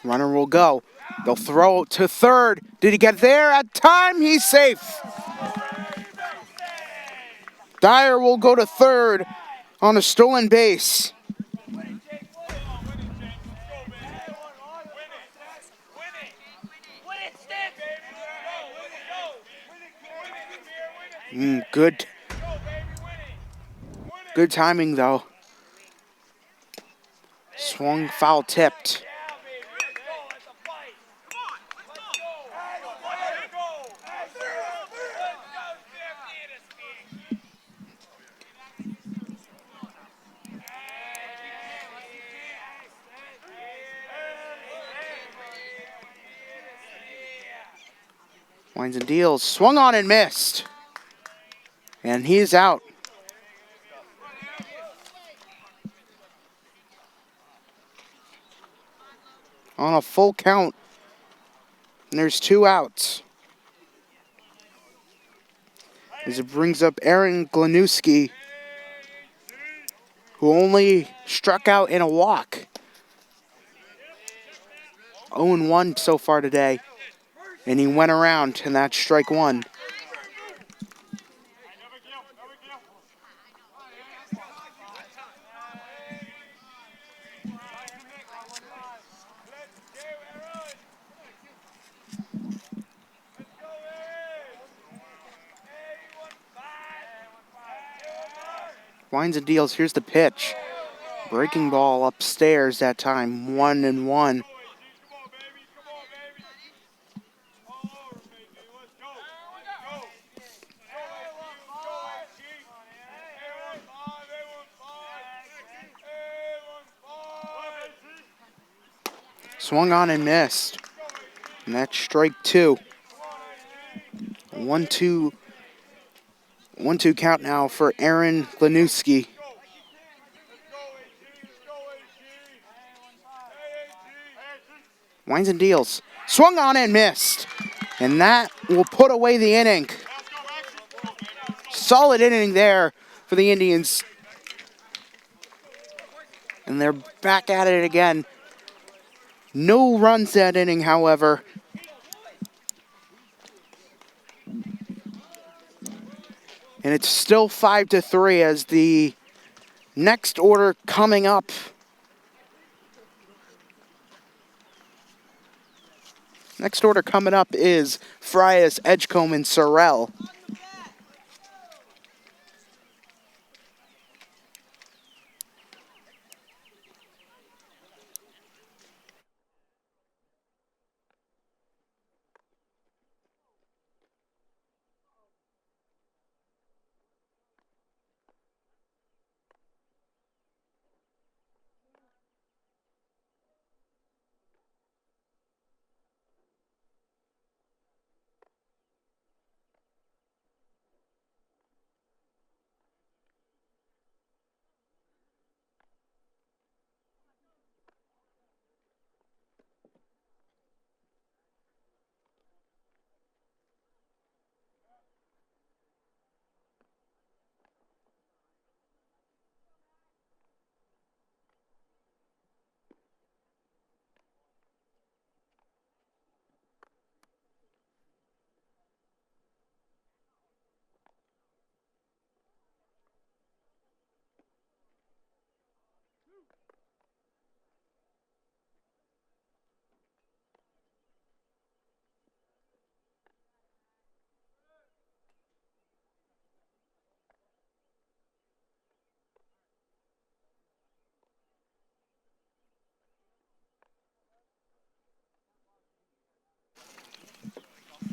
Runner will go. They'll throw to third. Did he get there at time? He's safe. Dyer will go to third on a stolen base. Good timing, though. Swung, foul tipped. Winds and deals. Swung on and missed. And he's out. On a full count. And there's 2 outs. As it brings up Aaron Glanuski, who only struck out in a walk. 0-1 so far today. And he went around, and that's strike 1. Winds and deals. Here's the pitch. Breaking ball upstairs that time. 1-1. Swung on and missed. And that's strike 2. 1-2 count now for Aaron Glanuski. Winds and deals. Swung on and missed. And that will put away the inning. Solid inning there for the Indians. And they're back at it again. No runs that inning, however. And it's still 5-3 as the next order coming up. Next order coming up is Frias, Edgecombe, and Sorrell.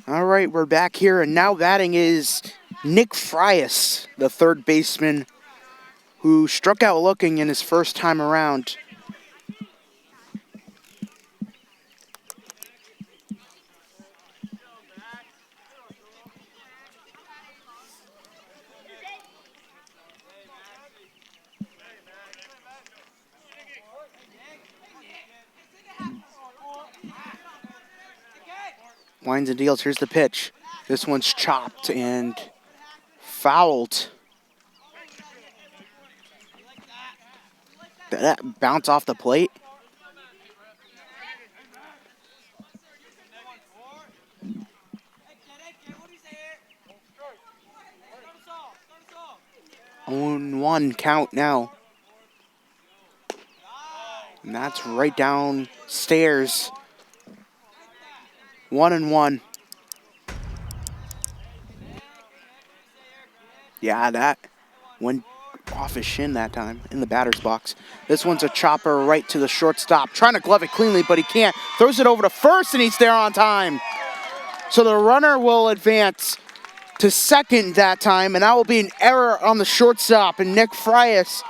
All right, we're back here, and now batting is Nick Frias, the third baseman, who struck out looking in his first time around. Winds and deals. Here's the pitch. This one's chopped and fouled. Did that bounce off the plate? On 1 count now. And that's right downstairs. 1-1. Yeah, that went off his shin that time in the batter's box. This one's a chopper right to the shortstop. Trying to glove it cleanly, but he can't. Throws it over to first, and he's there on time. So the runner will advance to second that time, and that will be an error on the shortstop, and Nick Frias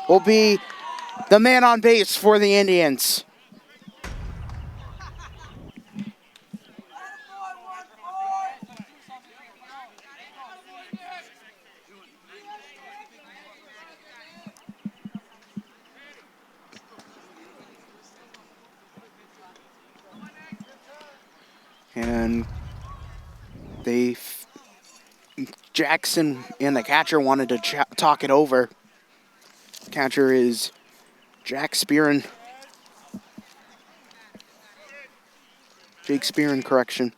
will be the man on base for the Indians. And Jackson and the catcher wanted to talk it over. Catcher is Jack Spearin. Jake Spearin, correction.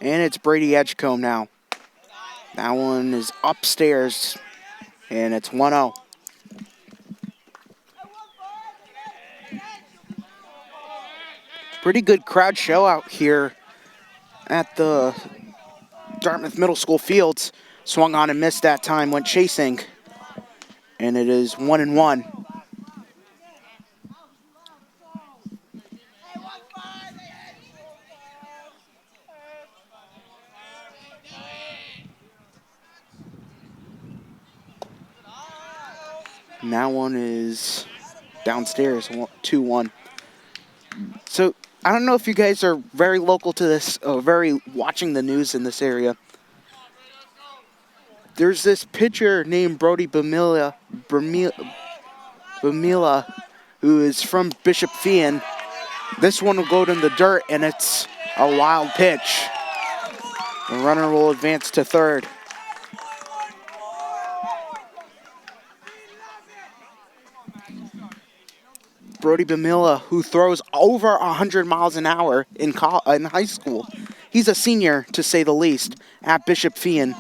And it's Brady Edgecombe now. That one is upstairs, and it's 1-0. Pretty good crowd show out here at the Dartmouth Middle School fields. Swung on and missed that time, went chasing. And it is 1-1. And that one is downstairs, 2-1. So I don't know if you guys are very local to this, very watching the news in this area. There's this pitcher named Brody Bamila, who is from Bishop Fien. This one will go in the dirt, and it's a wild pitch. The runner will advance to third. Brody Bamila, who throws over 100 miles an hour in high school. He's a senior, to say the least, at Bishop Fien.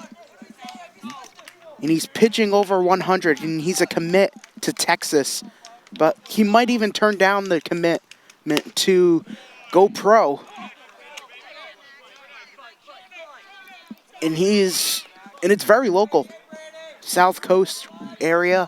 And he's pitching over 100, and he's a commit to Texas. But he might even turn down the commitment to go pro. And it's very local. South Coast area.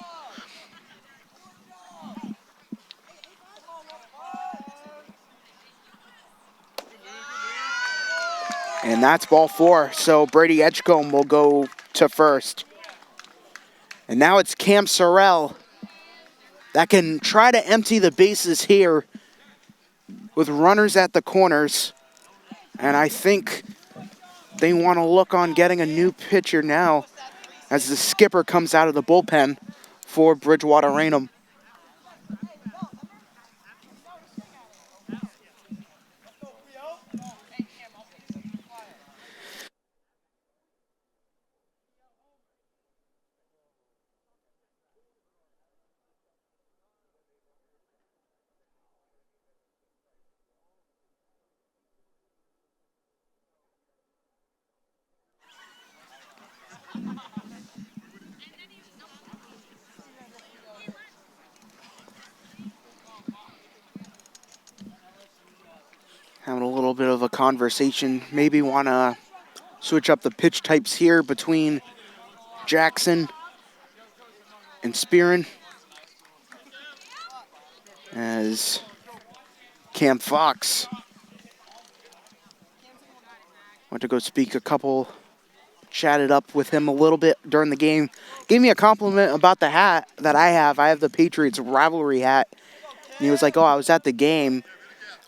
And that's ball 4, so Brady Edgecombe will go to first. And now it's Cam Sorrell that can try to empty the bases here with runners at the corners. And I think they want to look on getting a new pitcher now as the skipper comes out of the bullpen for Bridgewater-Raynham. Having a little bit of a conversation. Maybe want to switch up the pitch types here between Jackson and Spearin. As Cam Fox went to go speak chatted up with him a little bit during the game. Gave me a compliment about the hat that I have. I have the Patriots rivalry hat. And he was like, oh, I was at the game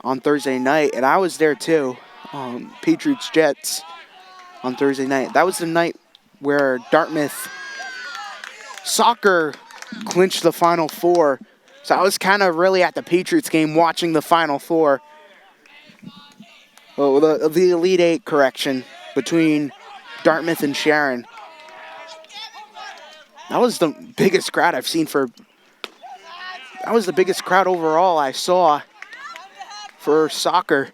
on Thursday night, and I was there too. Patriots-Jets on Thursday night. That was the night where Dartmouth soccer clinched the Final Four. So I was kind of really at the Patriots game watching the Final Four. Well, the Elite Eight, correction, between Dartmouth and Sharon. That was the biggest crowd I've seen that was the biggest crowd overall I saw for soccer.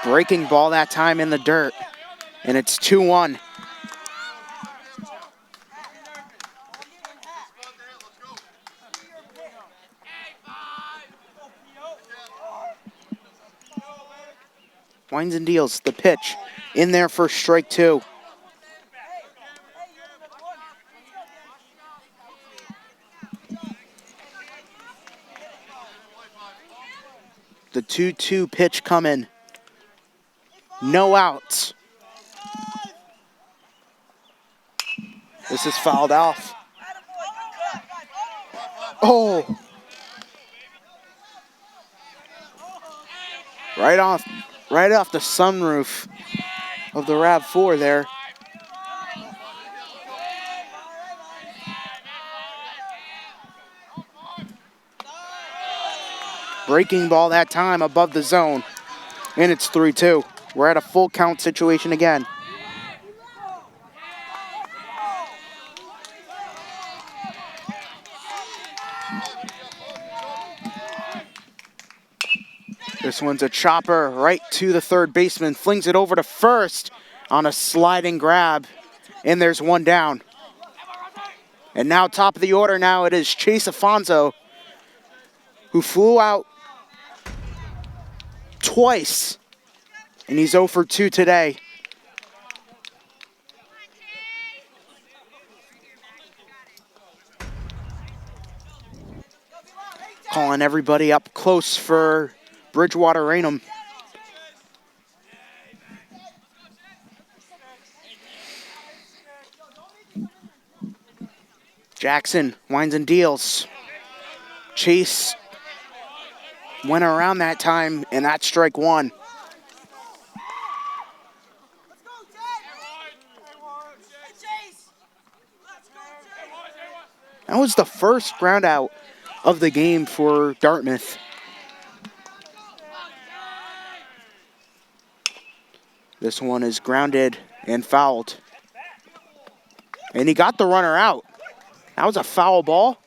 Breaking ball that time in the dirt. And it's 2-1. winds and deals. The pitch in there for strike two. The 2-2 pitch coming. No outs. This is fouled off. Oh. Right off the sunroof of the RAV4 there. Breaking ball that time above the zone. And it's 3-2. We're at a full count situation again. This one's a chopper right to the third baseman. Flings it over to first on a sliding grab. And there's one down. And now top of the order now it is Chase Afonso, who flew out twice. And he's 0 for 2 today. Calling everybody up close for Bridgewater-Raynham. Jackson winds and deals. Chase went around that time, and that's strike one. That was the first ground out of the game for Dartmouth. This one is grounded and fouled. And he got the runner out. That was a foul ball.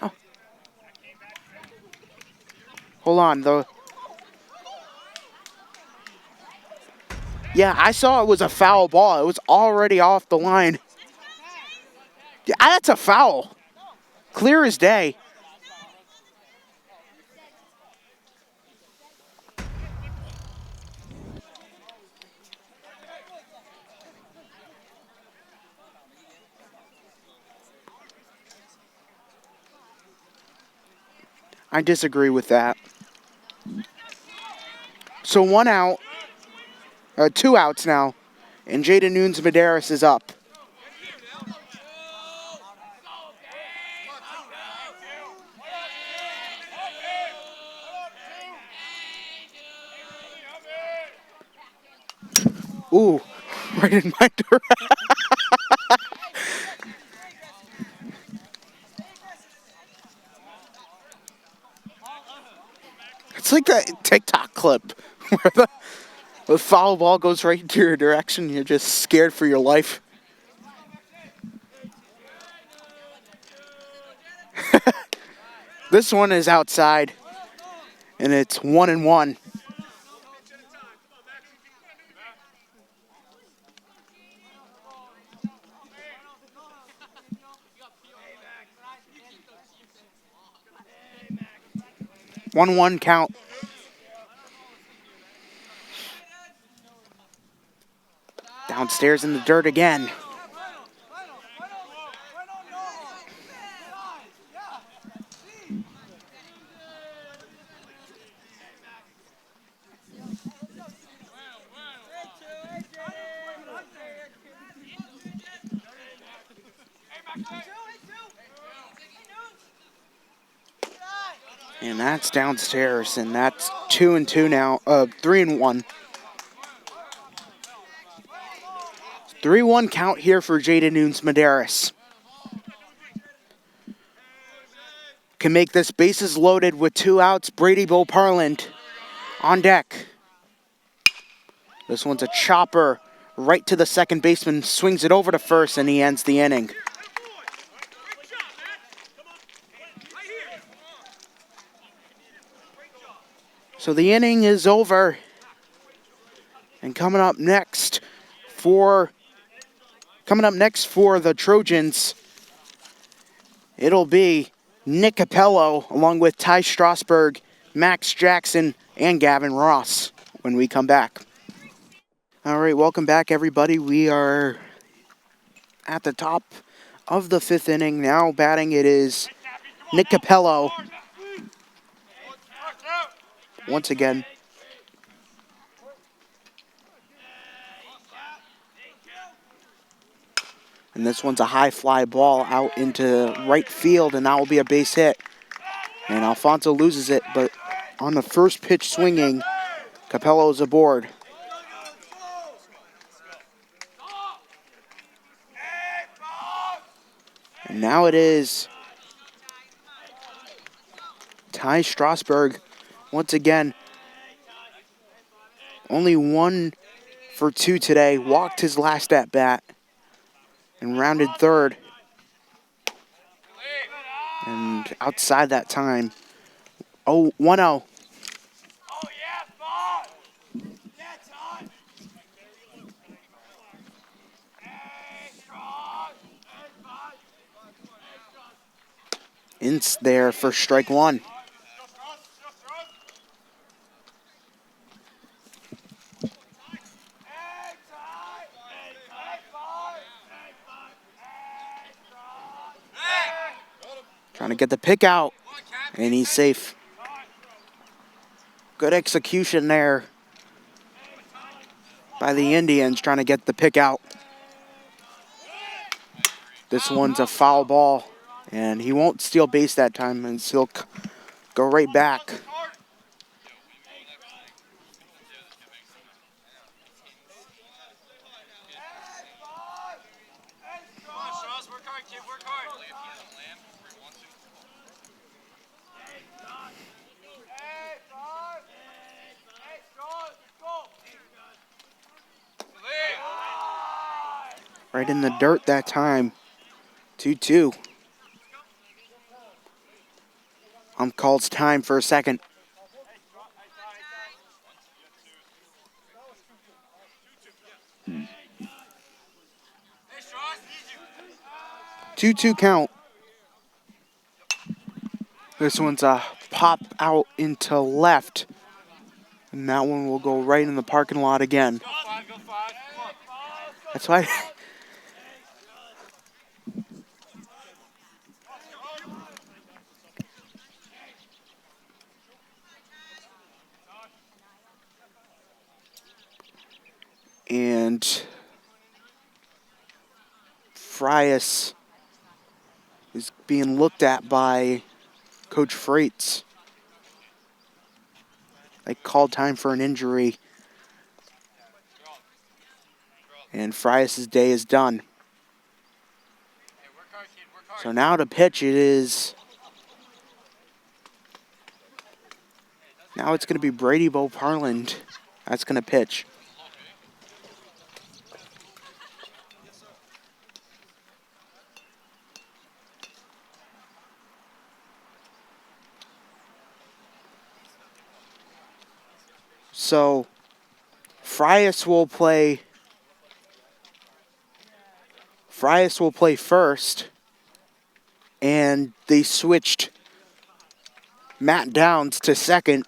Oh. Hold on, though. Yeah, I saw it was a foul ball. It was already off the line. Yeah, that's a foul. Clear as day. I disagree with that. So 1 out, 2 outs now, and Jada Nunes Medeiros is up. Ooh, right in my direction. It's like that TikTok clip where the foul ball goes right into your direction. You're just scared for your life. This one is outside, and it's 1-1. One count. Downstairs in the dirt again. And that's downstairs, and that's 2-2 now. 3-1. 3-1 count here for Jada Nunes Medeiros. Can make this bases loaded with 2 outs. Brady Boparland on deck. This one's a chopper right to the second baseman. Swings it over to first, and he ends the inning. So the inning is over. And coming up next for the Trojans, it'll be Nick Capello along with Ty Strasberg Max Jackson, and Gavin Ross when we come back. All right, welcome back, everybody. We are at the top of the 5th inning. Now batting it is Nick Capello once again. And this one's a high fly ball out into right field, and that will be a base hit. And Alfonso loses it, but on the first pitch swinging, Capello is aboard. And now it is Ty Strasberg once again. Only 1 for 2 today. Walked his last at bat and rounded third. And outside that time, 1-0. Ince there for strike 1. Trying to get the pick out, and he's safe. Good execution there by the Indians, trying to get the pick out. This one's a foul ball, and he won't steal base that time, and he'll go right back. Right in the dirt that time. 2-2. Calls time for a second. Two count. This one's a pop out into left. And that one will go right in the parking lot again. That's why. And Frias is being looked at by Coach Freites. They called time for an injury. And Frias' day is done. So now to pitch it is... Now it's going to be Brady Boparland. That's going to pitch. So Frias will play first, and they switched Matt Downs to second.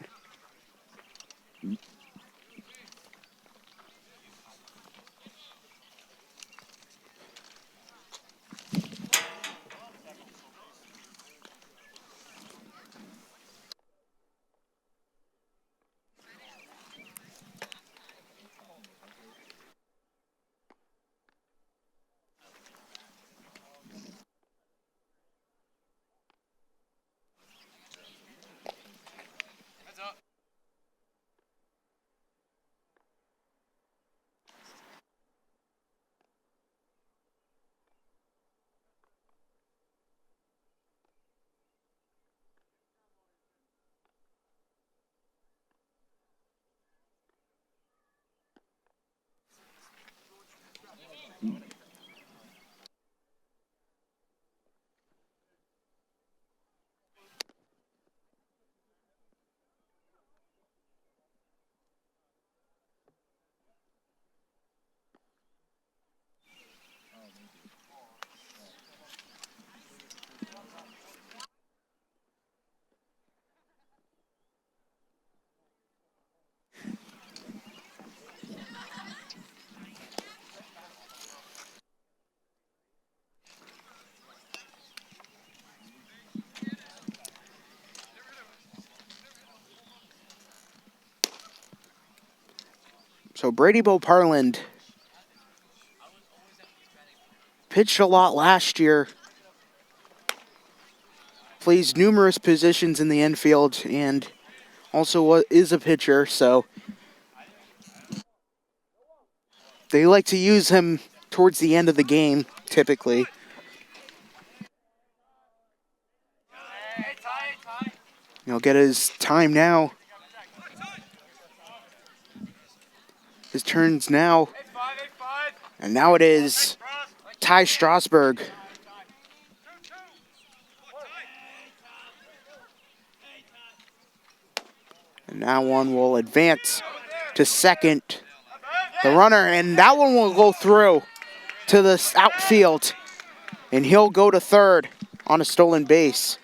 So Brady Boparland pitched a lot last year. Plays numerous positions in the infield and also is a pitcher, so they like to use him towards the end of the game, typically. He'll get his time now. His turn's now. And now it is Ty Strasburg. And that one will advance to second. The runner, and that one will go through to the outfield. And he'll go to third on a stolen base.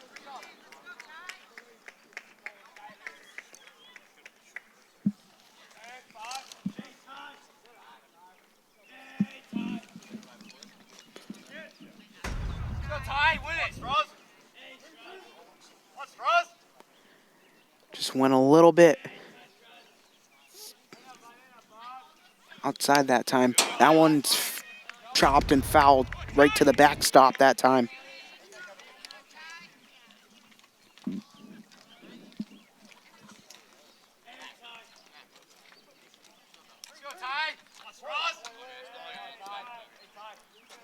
Just went a little bit outside that time. That one's chopped and fouled right to the backstop that time.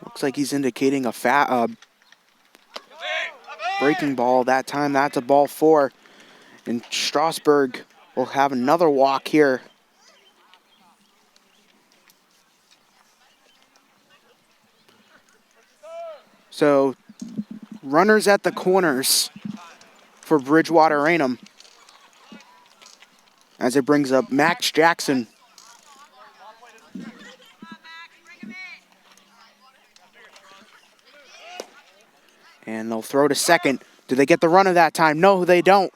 Looks like he's indicating a breaking ball that time. That's a ball 4. And Strasburg will have another walk here. So, runners at the corners for Bridgewater-Raynham as it brings up Max Jackson. And they'll throw to second. Do they get the runner that time? No, they don't.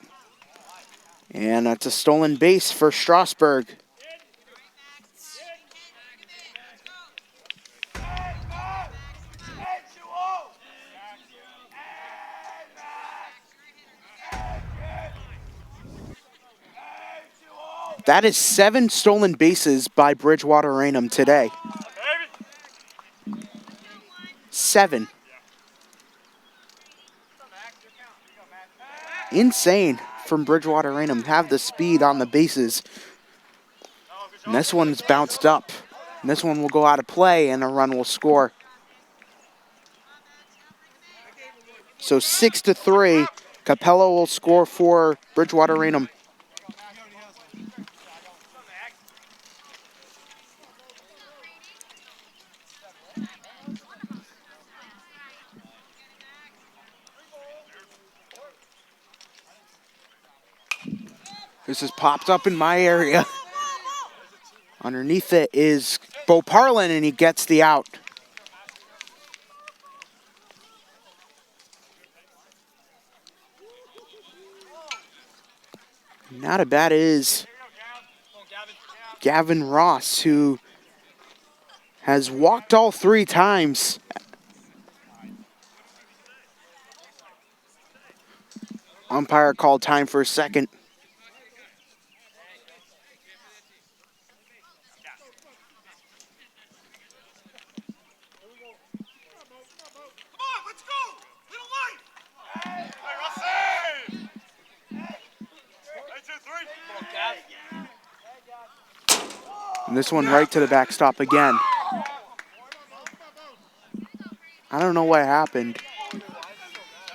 And that's a stolen base for Strasburg. That is 7 stolen bases by Bridgewater-Raynham today. 7. Insane from Bridgewater-Raynham. Have the speed on the bases. And this one's bounced up. And this one will go out of play and a run will score. So 6-3. Capello will score for Bridgewater-Raynham. This has popped up in my area. Underneath it is Boparland, and he gets the out. Not a bat is Gavin Ross, who has walked all 3 times. Umpire called time for a second. And this one right to the backstop again. I don't know what happened,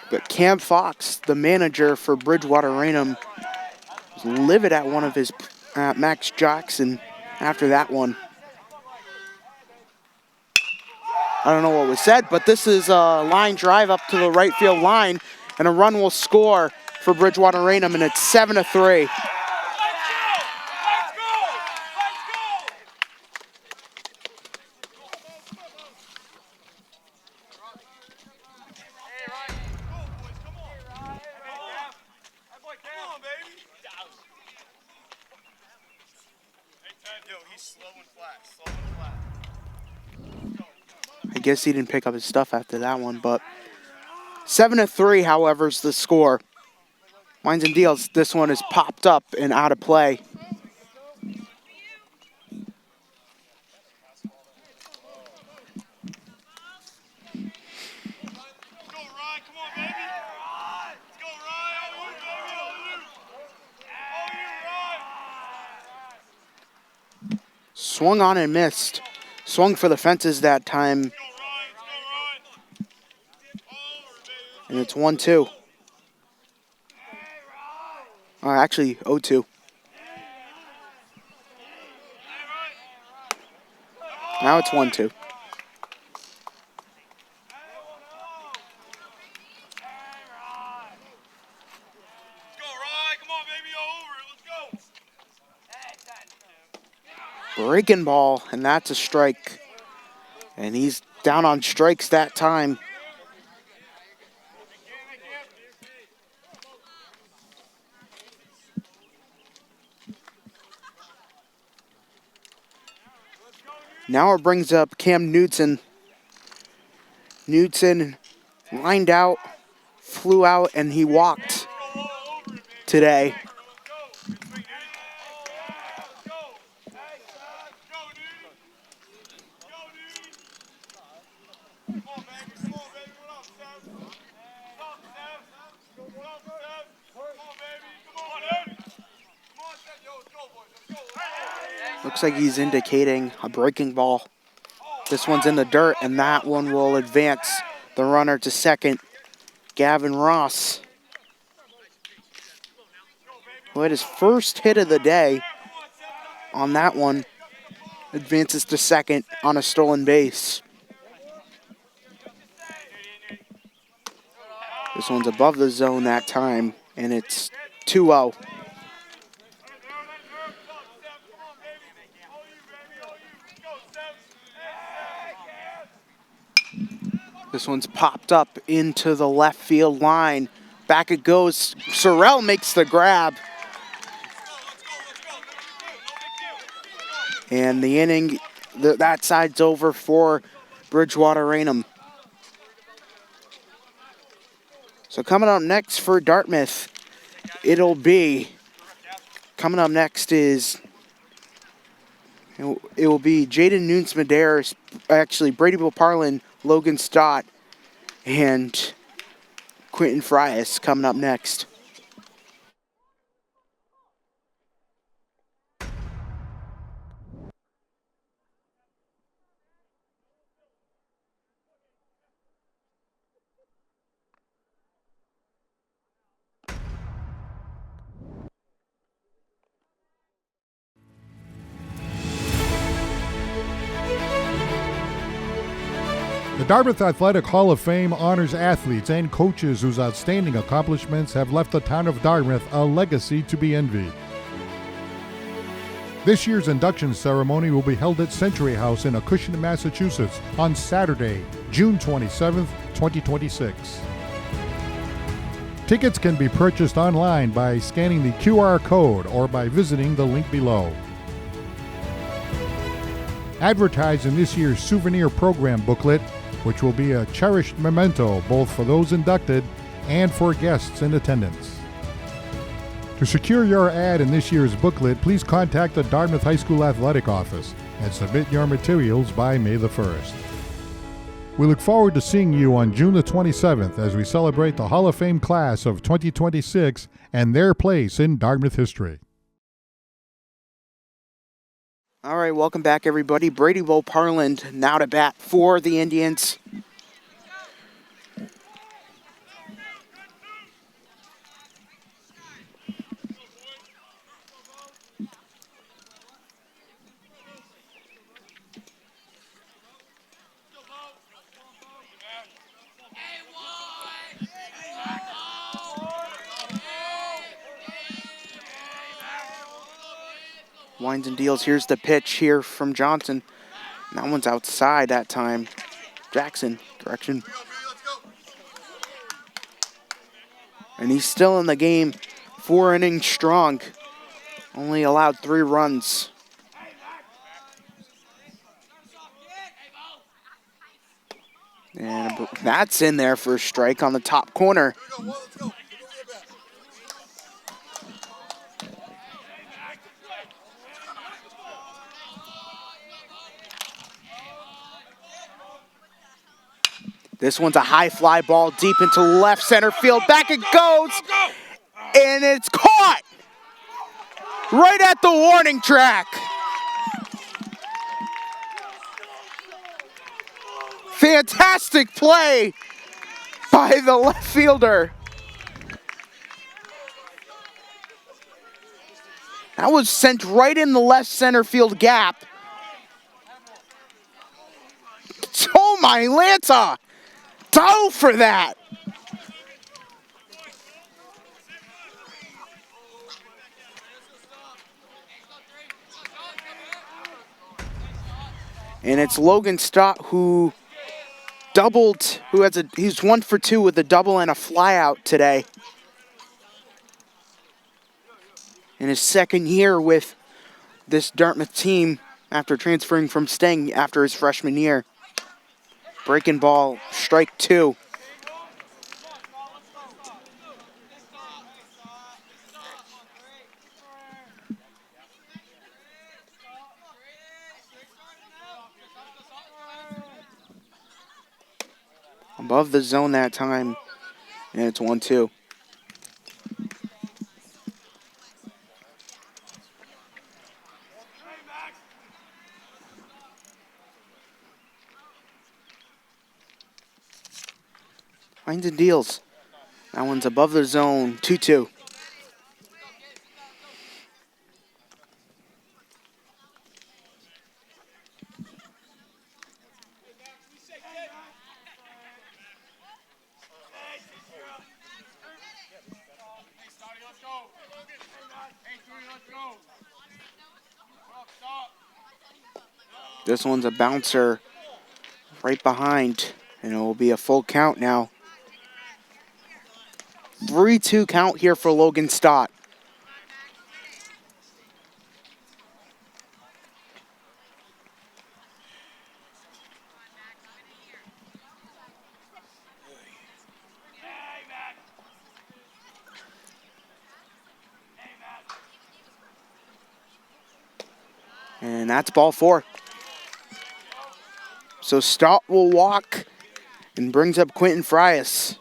but Cam Fox, the manager for Bridgewater-Raynham, was livid at one of his Max Jackson after that one. I don't know what was said, but this is a line drive up to the right field line, and a run will score for Bridgewater-Raynham, and it's 7-3. I guess he didn't pick up his stuff after that one, but 7-3, however, is the score. Wines and deals, this one is popped up and out of play. Swung on and missed. Swung for the fences that time. And it's 1-2. Actually, 0-2. Now it's 1-2. Breaking ball, and that's a strike. And he's down on strikes that time. Now it brings up Cam Knudsen. Knudsen lined out, flew out, and he walked today. Looks like he's indicating a breaking ball. This one's in the dirt, and that one will advance the runner to second. Gavin Ross, who had his first hit of the day on that one, advances to second on a stolen base. This one's above the zone that time, and it's 2-0. This one's popped up into the left field line. Back it goes. Sorrell makes the grab. And the inning, that side's over for Bridgewater-Raynham. So coming up next for Dartmouth, it will be Jaden Nunes-Medeiros, actually Brady Boparlin, Logan Stott, and Quentin Frias coming up next. The Dartmouth Athletic Hall of Fame honors athletes and coaches whose outstanding accomplishments have left the town of Dartmouth a legacy to be envied. This year's induction ceremony will be held at Century House in Acushnet, Massachusetts on Saturday, June 27th, 2026. Tickets can be purchased online by scanning the QR code or by visiting the link below. Advertised in this year's souvenir program booklet, which will be a cherished memento both for those inducted and for guests in attendance. To secure your ad in this year's booklet, please contact the Dartmouth High School Athletic Office and submit your materials by May the 1st. We look forward to seeing you on June the 27th as we celebrate the Hall of Fame class of 2026 and their place in Dartmouth history. All right, welcome back, everybody. Brady Boparlin now to bat for the Indians. Winds and deals. Here's the pitch here from Johnson. That one's outside that time. Jackson, correction. And he's still in the game. 4 innings strong. Only allowed 3 runs. And that's in there for a strike on the top corner. This one's a high fly ball deep into left center field. Back it goes, and it's caught right at the warning track. Fantastic play by the left fielder. That was sent right in the left center field gap. Oh my Lanta! Dove for that! And it's Logan Stott who doubled, he's 1 for 2 with a double and a flyout today. In his second year with this Dartmouth team after transferring from Sting after his freshman year. Breaking ball, strike 2. Above the zone that time, and it's 1-2. Finds and deals. That one's above the zone, 2-2. This one's a bouncer right behind, and it will be a full count now. 3-2 count here for Logan Stott. And that's ball 4. So Stott will walk and brings up Quentin Frias.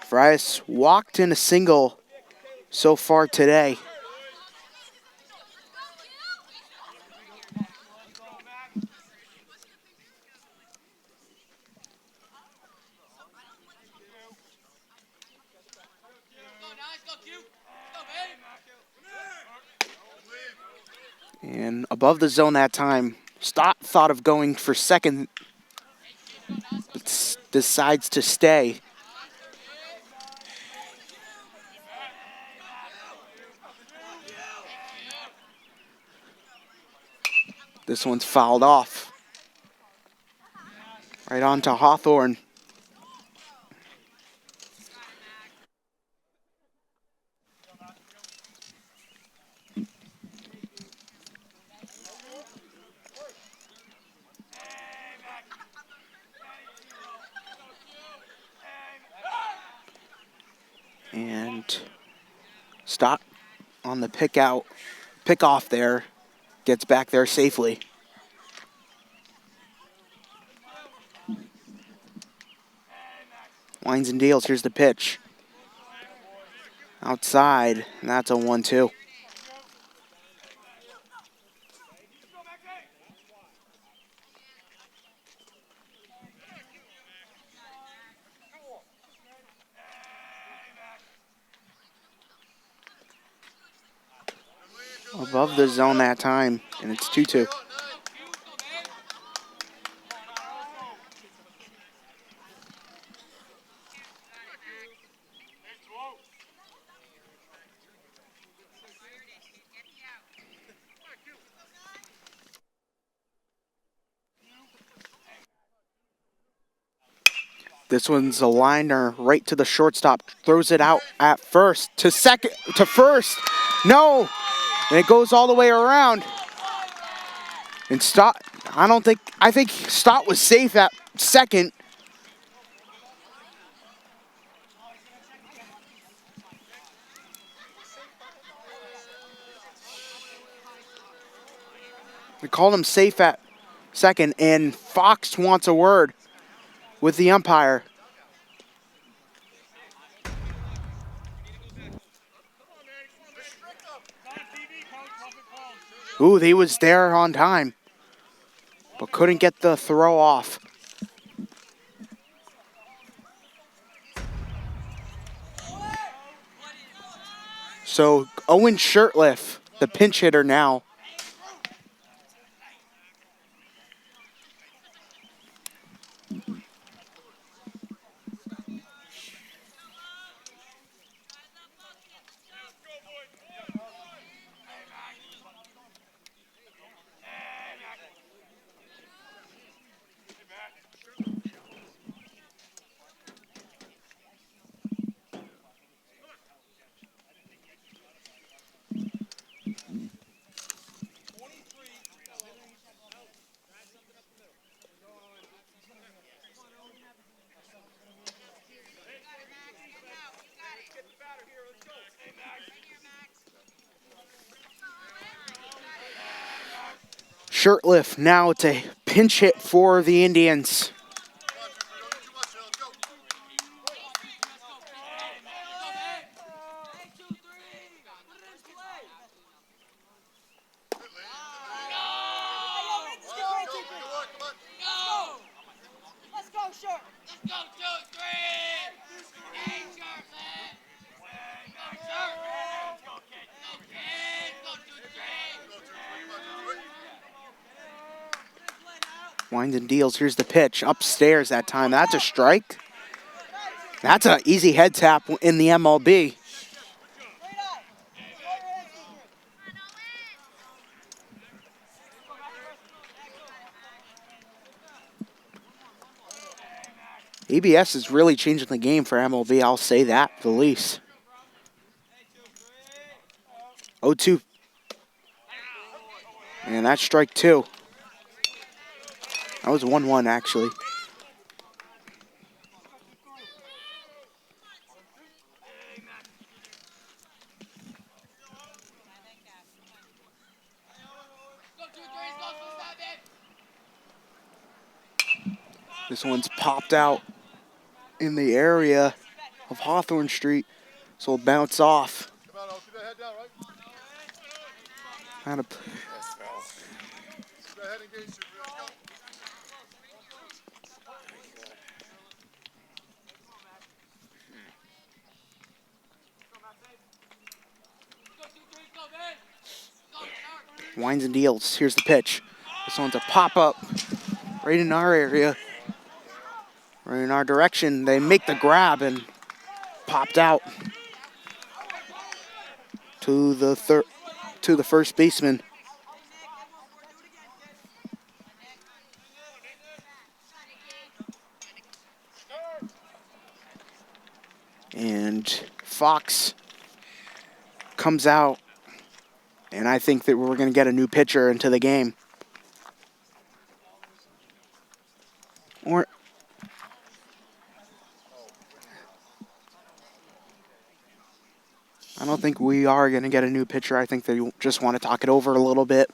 Frias walked in a single so far today. And above the zone that time, Stott thought of going for second, but decides to stay. This one's fouled off. Right on to Hawthorne. And Stott on the pick off there, gets back there safely. Winds and deals, here's the pitch. Outside, and that's a 1-2. Above the zone that time, and it's 2-2. This one's a liner right to the shortstop. Throws it out at first to second to first. No, and it goes all the way around. And Stott, I think Stott was safe at second. We called him safe at second, and Fox wants a word with the umpire. Ooh, he was there on time, but couldn't get the throw off. So Owen Shirtliff, the pinch hitter now. Shirtliff now to pinch hit for the Indians. Winds and deals. Here's the pitch. Upstairs that time. That's a strike. That's an easy head tap in the MLB. ABS is really changing the game for MLB. I'll say that, the least. 0-2. And that's strike two. That was 1-1, actually. This one's popped out in the area of Hawthorne Street, so it'll bounce off. Out of winds and deals. Here's the pitch. This one's a pop-up right in our area, right in our direction. They make the grab and popped out to the first baseman. And Fox comes out, and I think that we're going to get a new pitcher into the game. Or I don't think we are going to get a new pitcher. I think they just want to talk it over a little bit.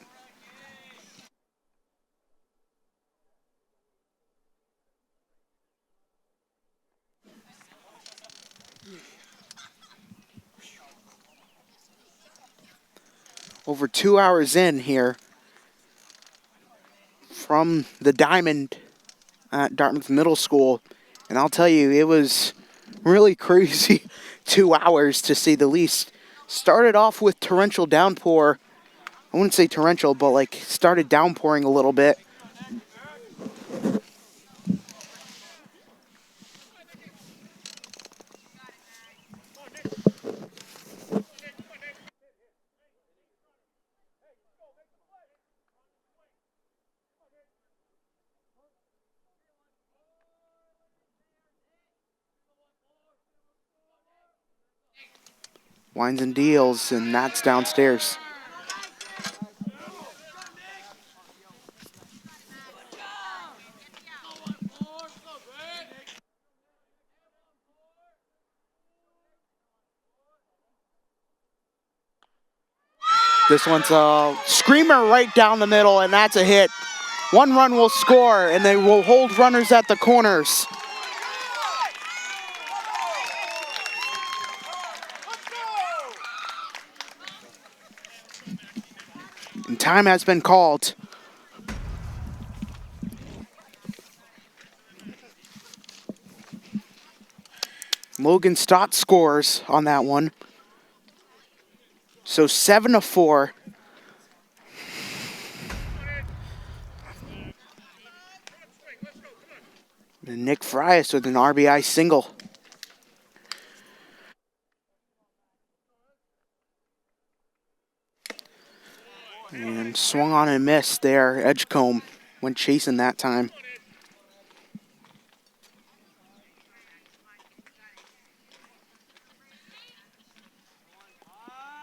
Over 2 hours in here from the diamond at Dartmouth Middle School, and I'll tell you, it was really crazy 2 hours to say the least. Started off with torrential downpour. I wouldn't say torrential, but like started downpouring a little bit. Winds and deals, and that's downstairs. This one's a screamer right down the middle, and that's a hit. One run will score, and they will hold runners at the corners. And time has been called. Logan Stott scores on that one. So 7-4. And Nick Frias with an RBI single. And swung on and missed there. Edgecombe went chasing that time.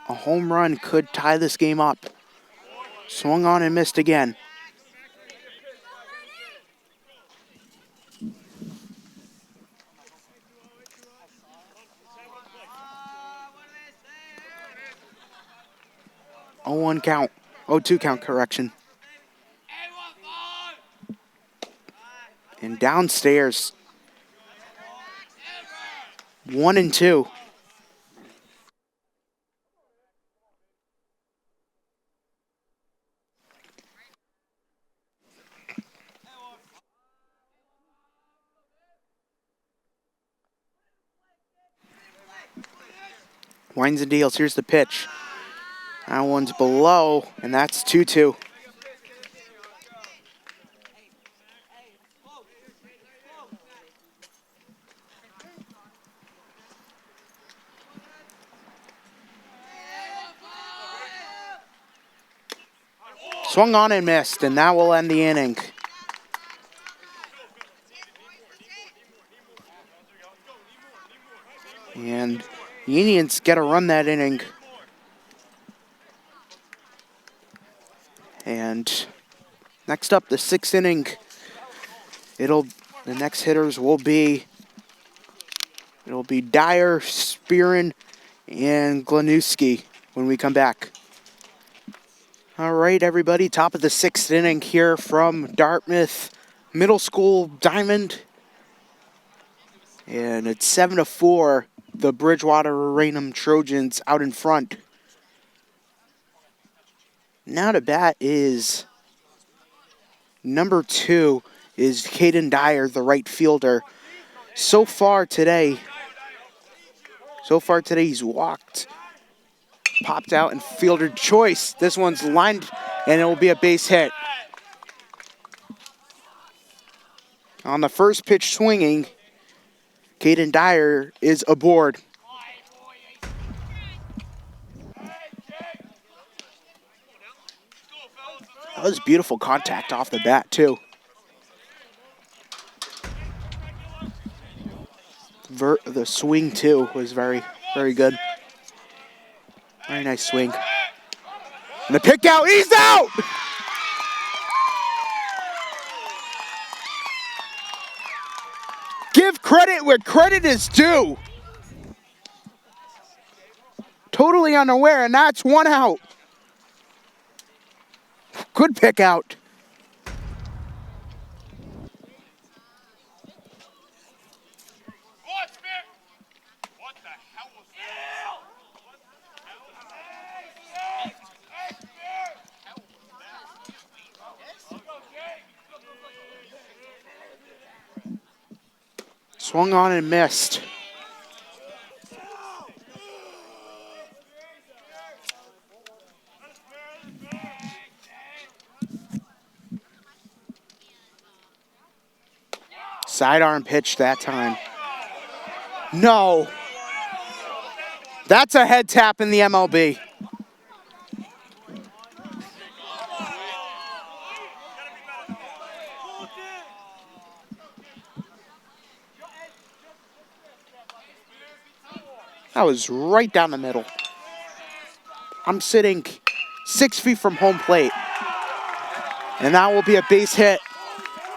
A home run could tie this game up. Swung on and missed again. Oh, 1 count. 0-2 count, correction. And downstairs. 1-2. Winds and deals. Here's the pitch. That one's below, and that's 2-2. Swung on and missed, and that will end the inning. And the Indians get a run that inning. And next up, the 6th inning. The next hitters will be Dyer, Spearin, and Glanewski when we come back. All right, everybody, top of the 6th inning here from Dartmouth Middle School Diamond. And it's 7-4, the Bridgewater-Raynham Trojans out in front. Now to bat is number 2 is Caden Dyer, the right fielder. So far today, he's walked, popped out, and fieldered choice. This one's lined, and it will be a base hit. On the first pitch swinging, Caden Dyer is aboard. That was beautiful contact off the bat, too. The swing, too, was very, very good. Very nice swing. And the pick out, he's out! Give credit where credit is due. Totally unaware, and that's 1 out. Good pick out. What the hell was Swung on and missed. Sidearm pitch that time. No. That's a head tap in the MLB. That was right down the middle. I'm sitting 6 feet from home plate. And that will be a base hit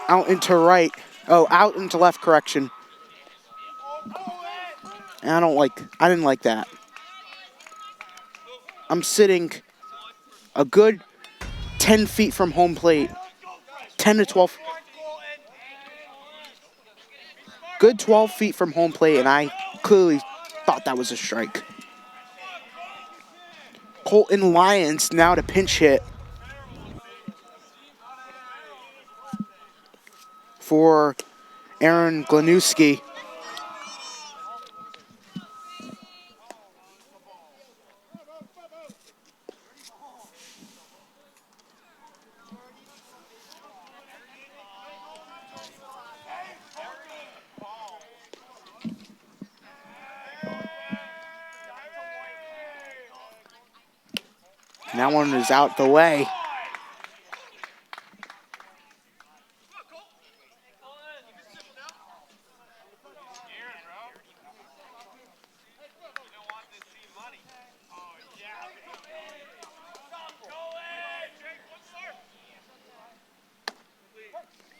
out into right. Oh, out into left, correction. And I didn't like that. I'm sitting a good 10 feet from home plate. 10 to 12. Good 12 feet from home plate, and I clearly thought that was a strike. Colton Lyons now to pinch hit for Aaron Glanewski. And that one is out the way.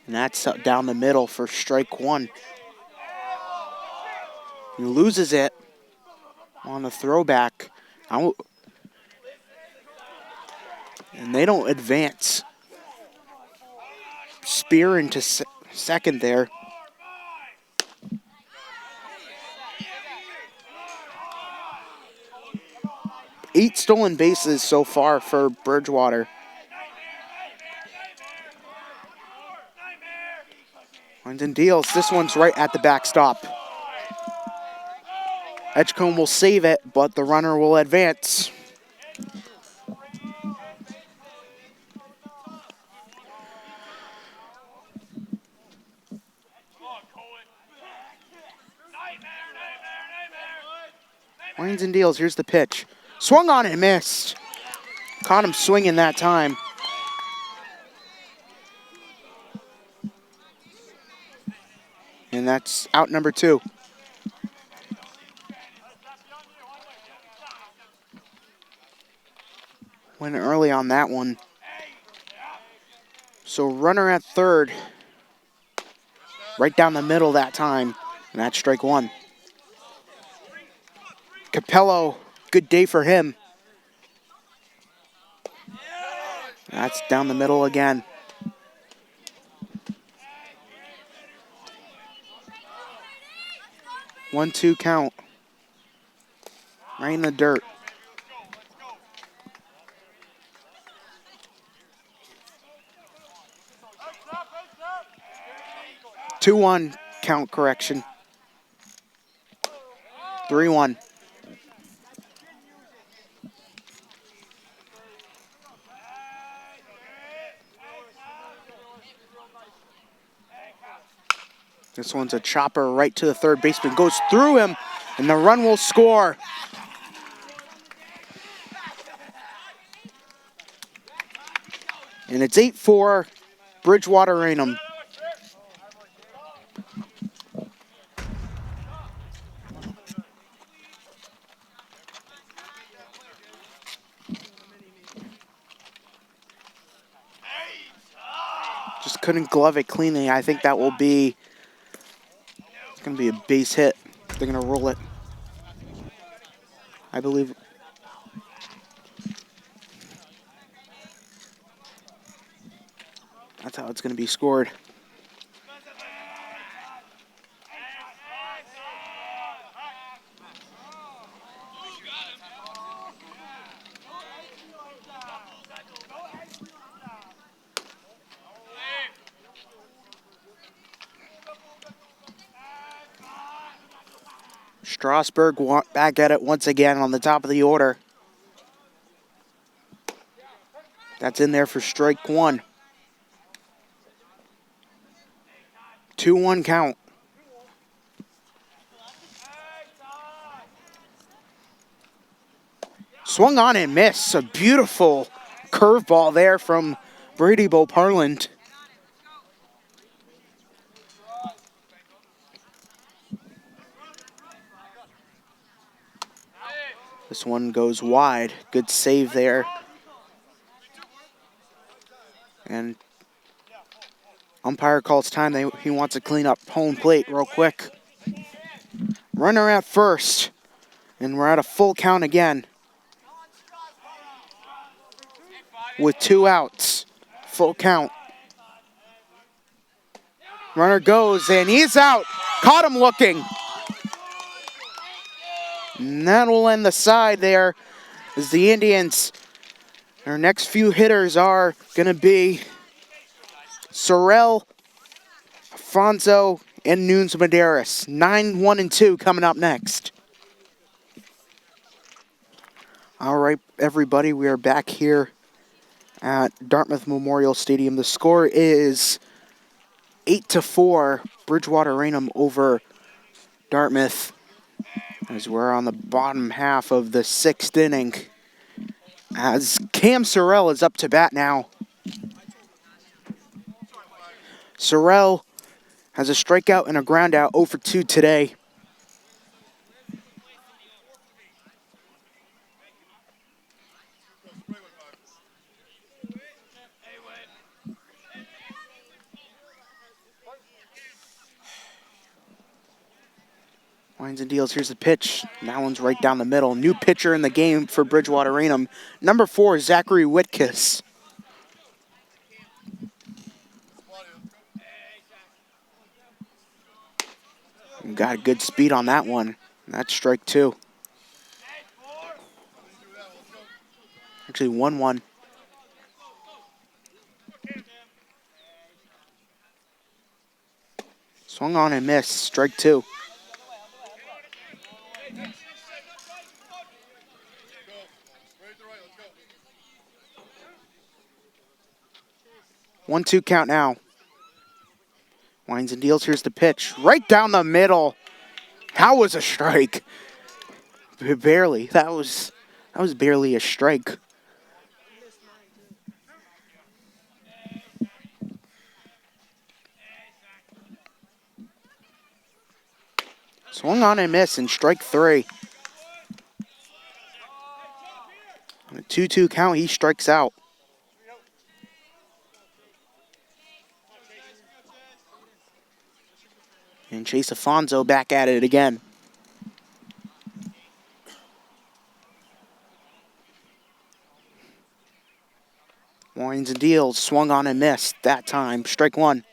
And that's down the middle for strike one. He loses it on the throwback. And they don't advance. Spear into second there. Eight stolen bases so far for Bridgewater. Winds and deals. This one's right at the backstop. Edgecombe will save it, but the runner will advance. Winds and deals. Here's the pitch. Swung on and missed. Caught him swinging that time. And that's out number two. Went early on that one. So runner at third. Right down the middle that time. And that's strike one. Capello, good day for him. That's down the middle again. One-two count. Right in the dirt. Two-one count correction. 3-1. This one's a chopper right to the third baseman. Goes through him, and the run will score. And it's 8-4, Bridgewater-Raynham. Just couldn't glove it cleanly. I think that will be, it's going to be a base hit. They're going to roll it. I believe. That's how it's going to be scored. Strasburg back at it once again on the top of the order. That's in there for strike one. 2-1 count. Swung on and missed. A beautiful curveball there from Brady Boparland. This one goes wide. Good save there. And umpire calls time. He wants to clean up home plate real quick. Runner at first. And we're at a full count again. With 2 outs. Full count. Runner goes and he's out. Caught him looking. And that will end the side there as the Indians, their next few hitters are going to be Sorrell, Afonso, and Nunes Medeiros. 9-1-2 coming up next. All right, everybody, we are back here at Dartmouth Memorial Stadium. The score is 8-4, Bridgewater-Raynham over Dartmouth, as we're on the bottom half of the 6th inning. as Cam Sorrell is up to bat now. Sorrell has a strikeout and a groundout, 0 for 2 today. Winds and deals. Here's the pitch. That one's right down the middle. New pitcher in the game for Bridgewater-Raynham. Number 4, Zachary Whitkiss. Got good speed on that one. That's strike 2. Actually, 1-1. Swung on and missed. Strike 2. 1-2 count now. Winds and deals. Here's the pitch. Right down the middle. That was a strike. Barely. That was barely a strike. Swung on and missed in strike 3. On a 2-2 count, he strikes out. And Chase Afonso back at it again. Winds and deals. Swung on and missed that time. Strike 1.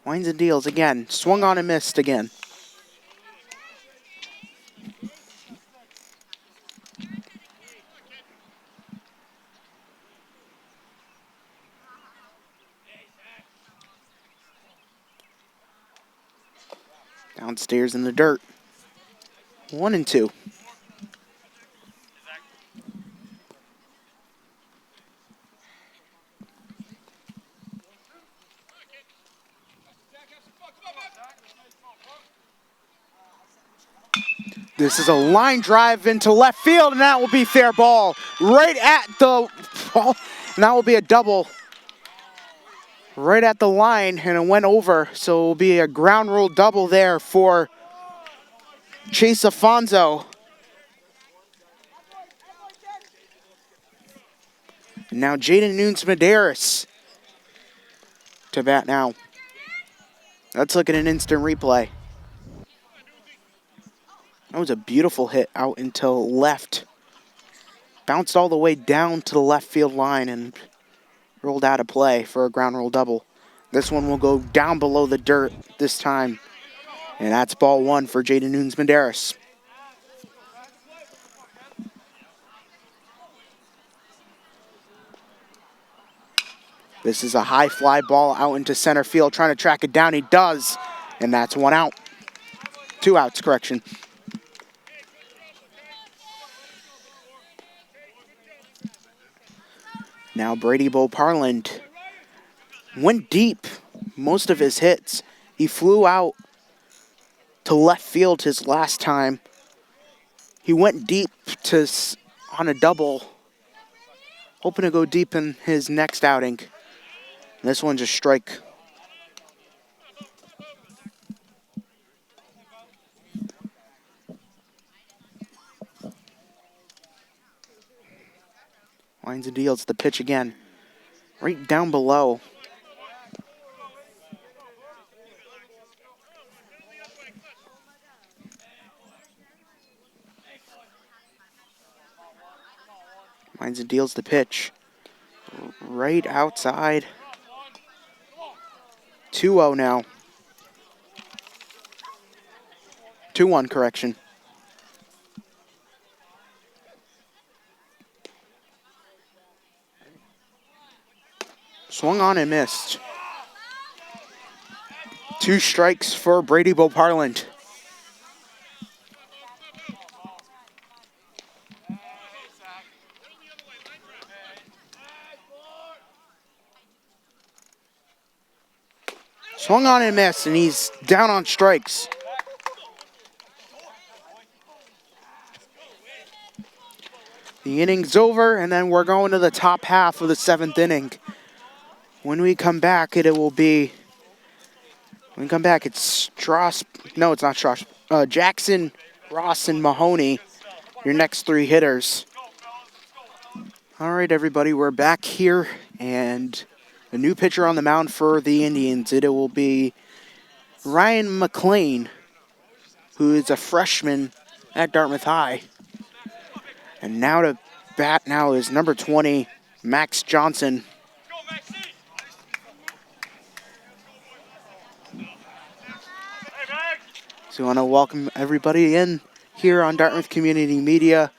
Winds and deals again. Swung on and missed again. Downstairs in the dirt. 1-2. This is a line drive into left field, and that will be fair ball. Right at the ball. And that will be a double. Right at the line, and it went over. So it will be a ground rule double there for Chase Afonso. And now Jaden Nunes-Medeiros to bat now. Let's look at an instant replay. That was a beautiful hit out into left. Bounced all the way down to the left field line and rolled out of play for a ground rule double. This one will go down below the dirt this time. And that's ball 1 for Jaden Nunes-Medeiros. This is a high fly ball out into center field, trying to track it down. He does, and that's 1 out. 2 outs, correction. Now Brady Boparland went deep most of his hits. He flew out to left field his last time. He went deep on a double, hoping to go deep in his next outing. This one's a strike. Winds and deals the pitch again. Right down below. Winds and deals the pitch. Right outside. 2-0 now. 2-1, correction. Swung on and missed. 2 strikes for Brady Boparland. Swung on and missed, and he's down on strikes. The inning's over, and then we're going to the top half of the 7th inning. When we come back, it's Strauss. No, it's not Strauss. Jackson, Ross, and Mahoney, your next 3 hitters. All right, everybody, we're back here, and a new pitcher on the mound for the Indians. It will be Ryan McLean, who is a freshman at Dartmouth High. And now to bat now is number 20, Max Johnson. So I want to welcome everybody in here on Dartmouth Community Media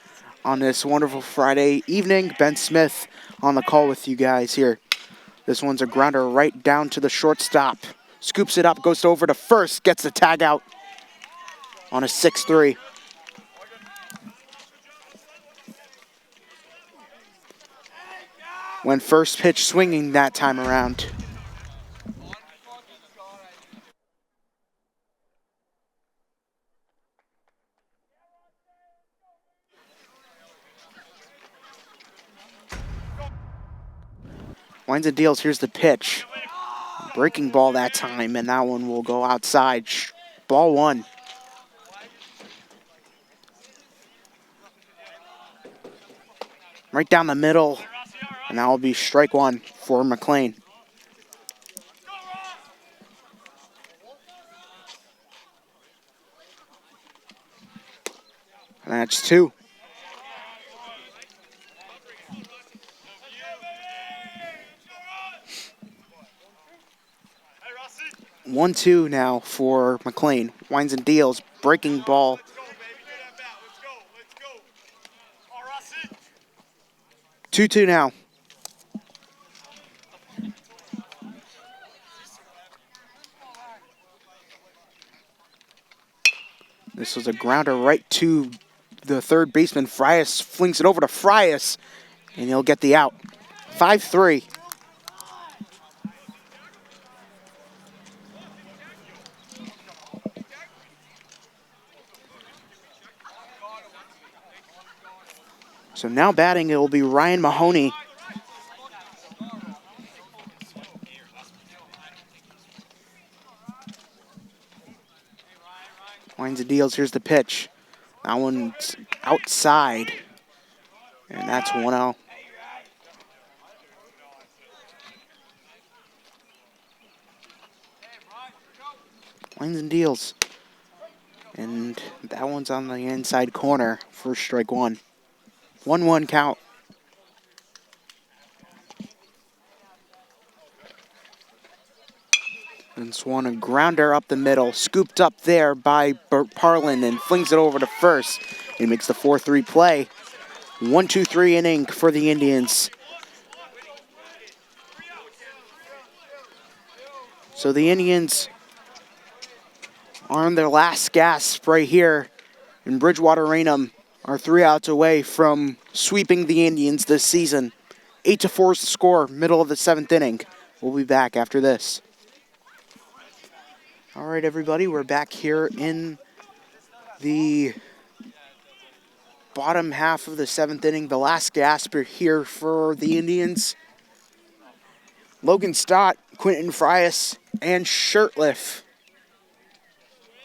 on this wonderful Friday evening. Ben Smith on the call with you guys here. This one's a grounder right down to the shortstop. Scoops it up, goes over to first, gets the tag out on a 6-3. Went first pitch swinging that time around. Winds and deals, here's the pitch. Breaking ball that time, and that one will go outside. Ball 1. Right down the middle, and that will be strike 1 for McLean. And that's 2. Hey, 1-2 now for McLean. Winds and deals, breaking ball. 2-2 now. This was a grounder right to the third baseman. Frias flings it over to Frias, and he'll get the out. 5-3. So now batting, it will be Ryan Mahoney. Winds and deals, here's the pitch. That one's outside, and that's 1-0. Winds and deals. And that one's on the inside corner for strike 1. 1-1 count. And Swan a grounder up the middle, scooped up there by Parlin and flings it over to first. He makes the 4-3 play. 1-2-3 inning for the Indians. So the Indians are on their last gasp right here, and Bridgewater-Raynham are 3 outs away from sweeping the Indians this season. 8-4 is the score, middle of the 7th inning. We'll be back after this. All right, everybody, we're back here in the bottom half of the 7th inning. The last gasp here for the Indians. Logan Stott, Quentin Frias, and Shirtliff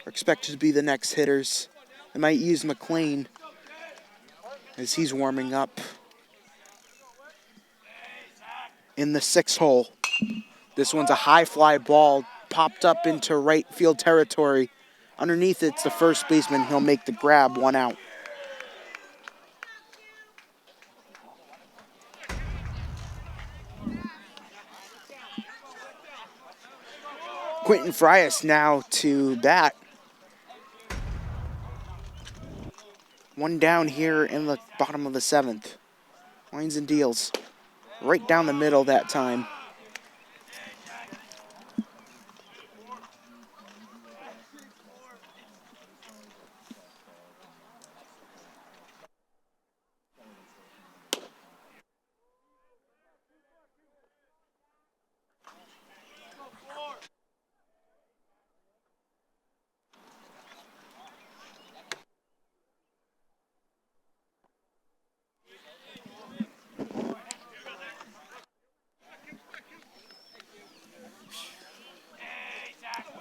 are expected to be the next hitters. They might use McLean as he's warming up in the 6th hole. This one's a high fly ball, popped up into right field territory. Underneath it's the first baseman. He'll make the grab, 1 out. Quentin Frias now to bat. 1 down here in the bottom of the 7th. Winds and deals. Right down the middle that time.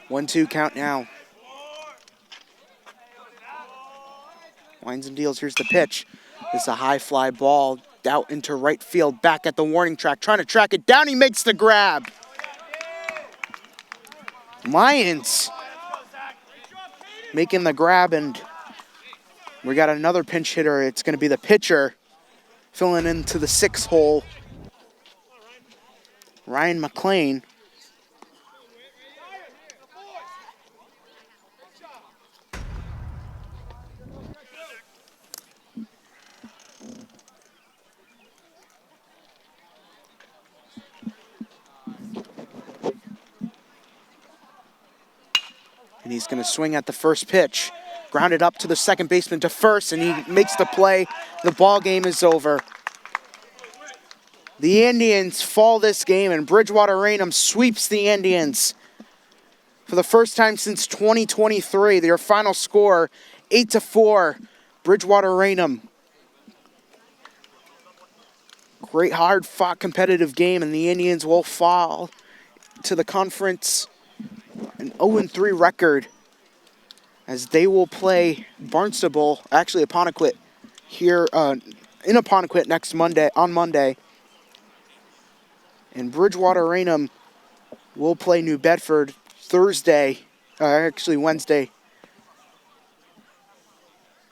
1-2 count now. Winds and deals. Here's the pitch. This is a high fly ball out into right field, back at the warning track, trying to track it down. He makes the grab. Lions making the grab, and we got another pinch hitter. It's going to be the pitcher filling into the 6th hole, Ryan McLean. And he's going to swing at the first pitch. Grounded up to the second baseman to first, and he makes the play. The ball game is over. The Indians fall this game, and Bridgewater-Raynham sweeps the Indians. For the first time since 2023, their final score, 8-4, Bridgewater-Raynham. Great, hard-fought, competitive game, and the Indians will fall to the conference an 0-3 record as they will play Barnstable, actually Apponequet, here in Apponequet on Monday. And Bridgewater-Raynham will play New Bedford Wednesday.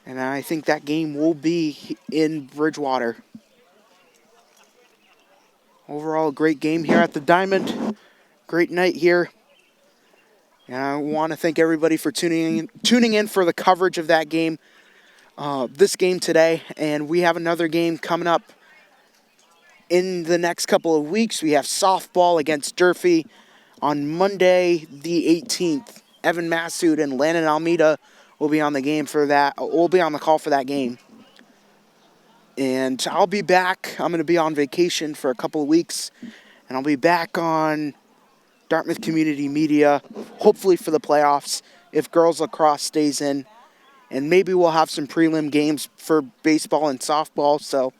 And I think that game will be in Bridgewater. Overall, a great game here at the Diamond. Great night here. And I want to thank everybody for tuning in for the coverage of that game, this game today. And we have another game coming up in the next couple of weeks. We have softball against Durfee on Monday the 18th. Evan Massoud and Landon Almeida will be on the game for that. We'll be on the call for that game. And I'll be back. I'm going to be on vacation for a couple of weeks. And I'll be back on Dartmouth Community Media, hopefully for the playoffs, if girls lacrosse stays in. And maybe we'll have some prelim games for baseball and softball, so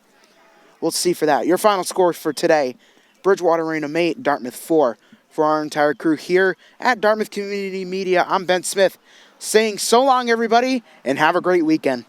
we'll see for that. Your final score for today, Bridgewater-Raynham 8, Dartmouth 4. For our entire crew here at Dartmouth Community Media, I'm Ben Smith, saying so long, everybody, and have a great weekend.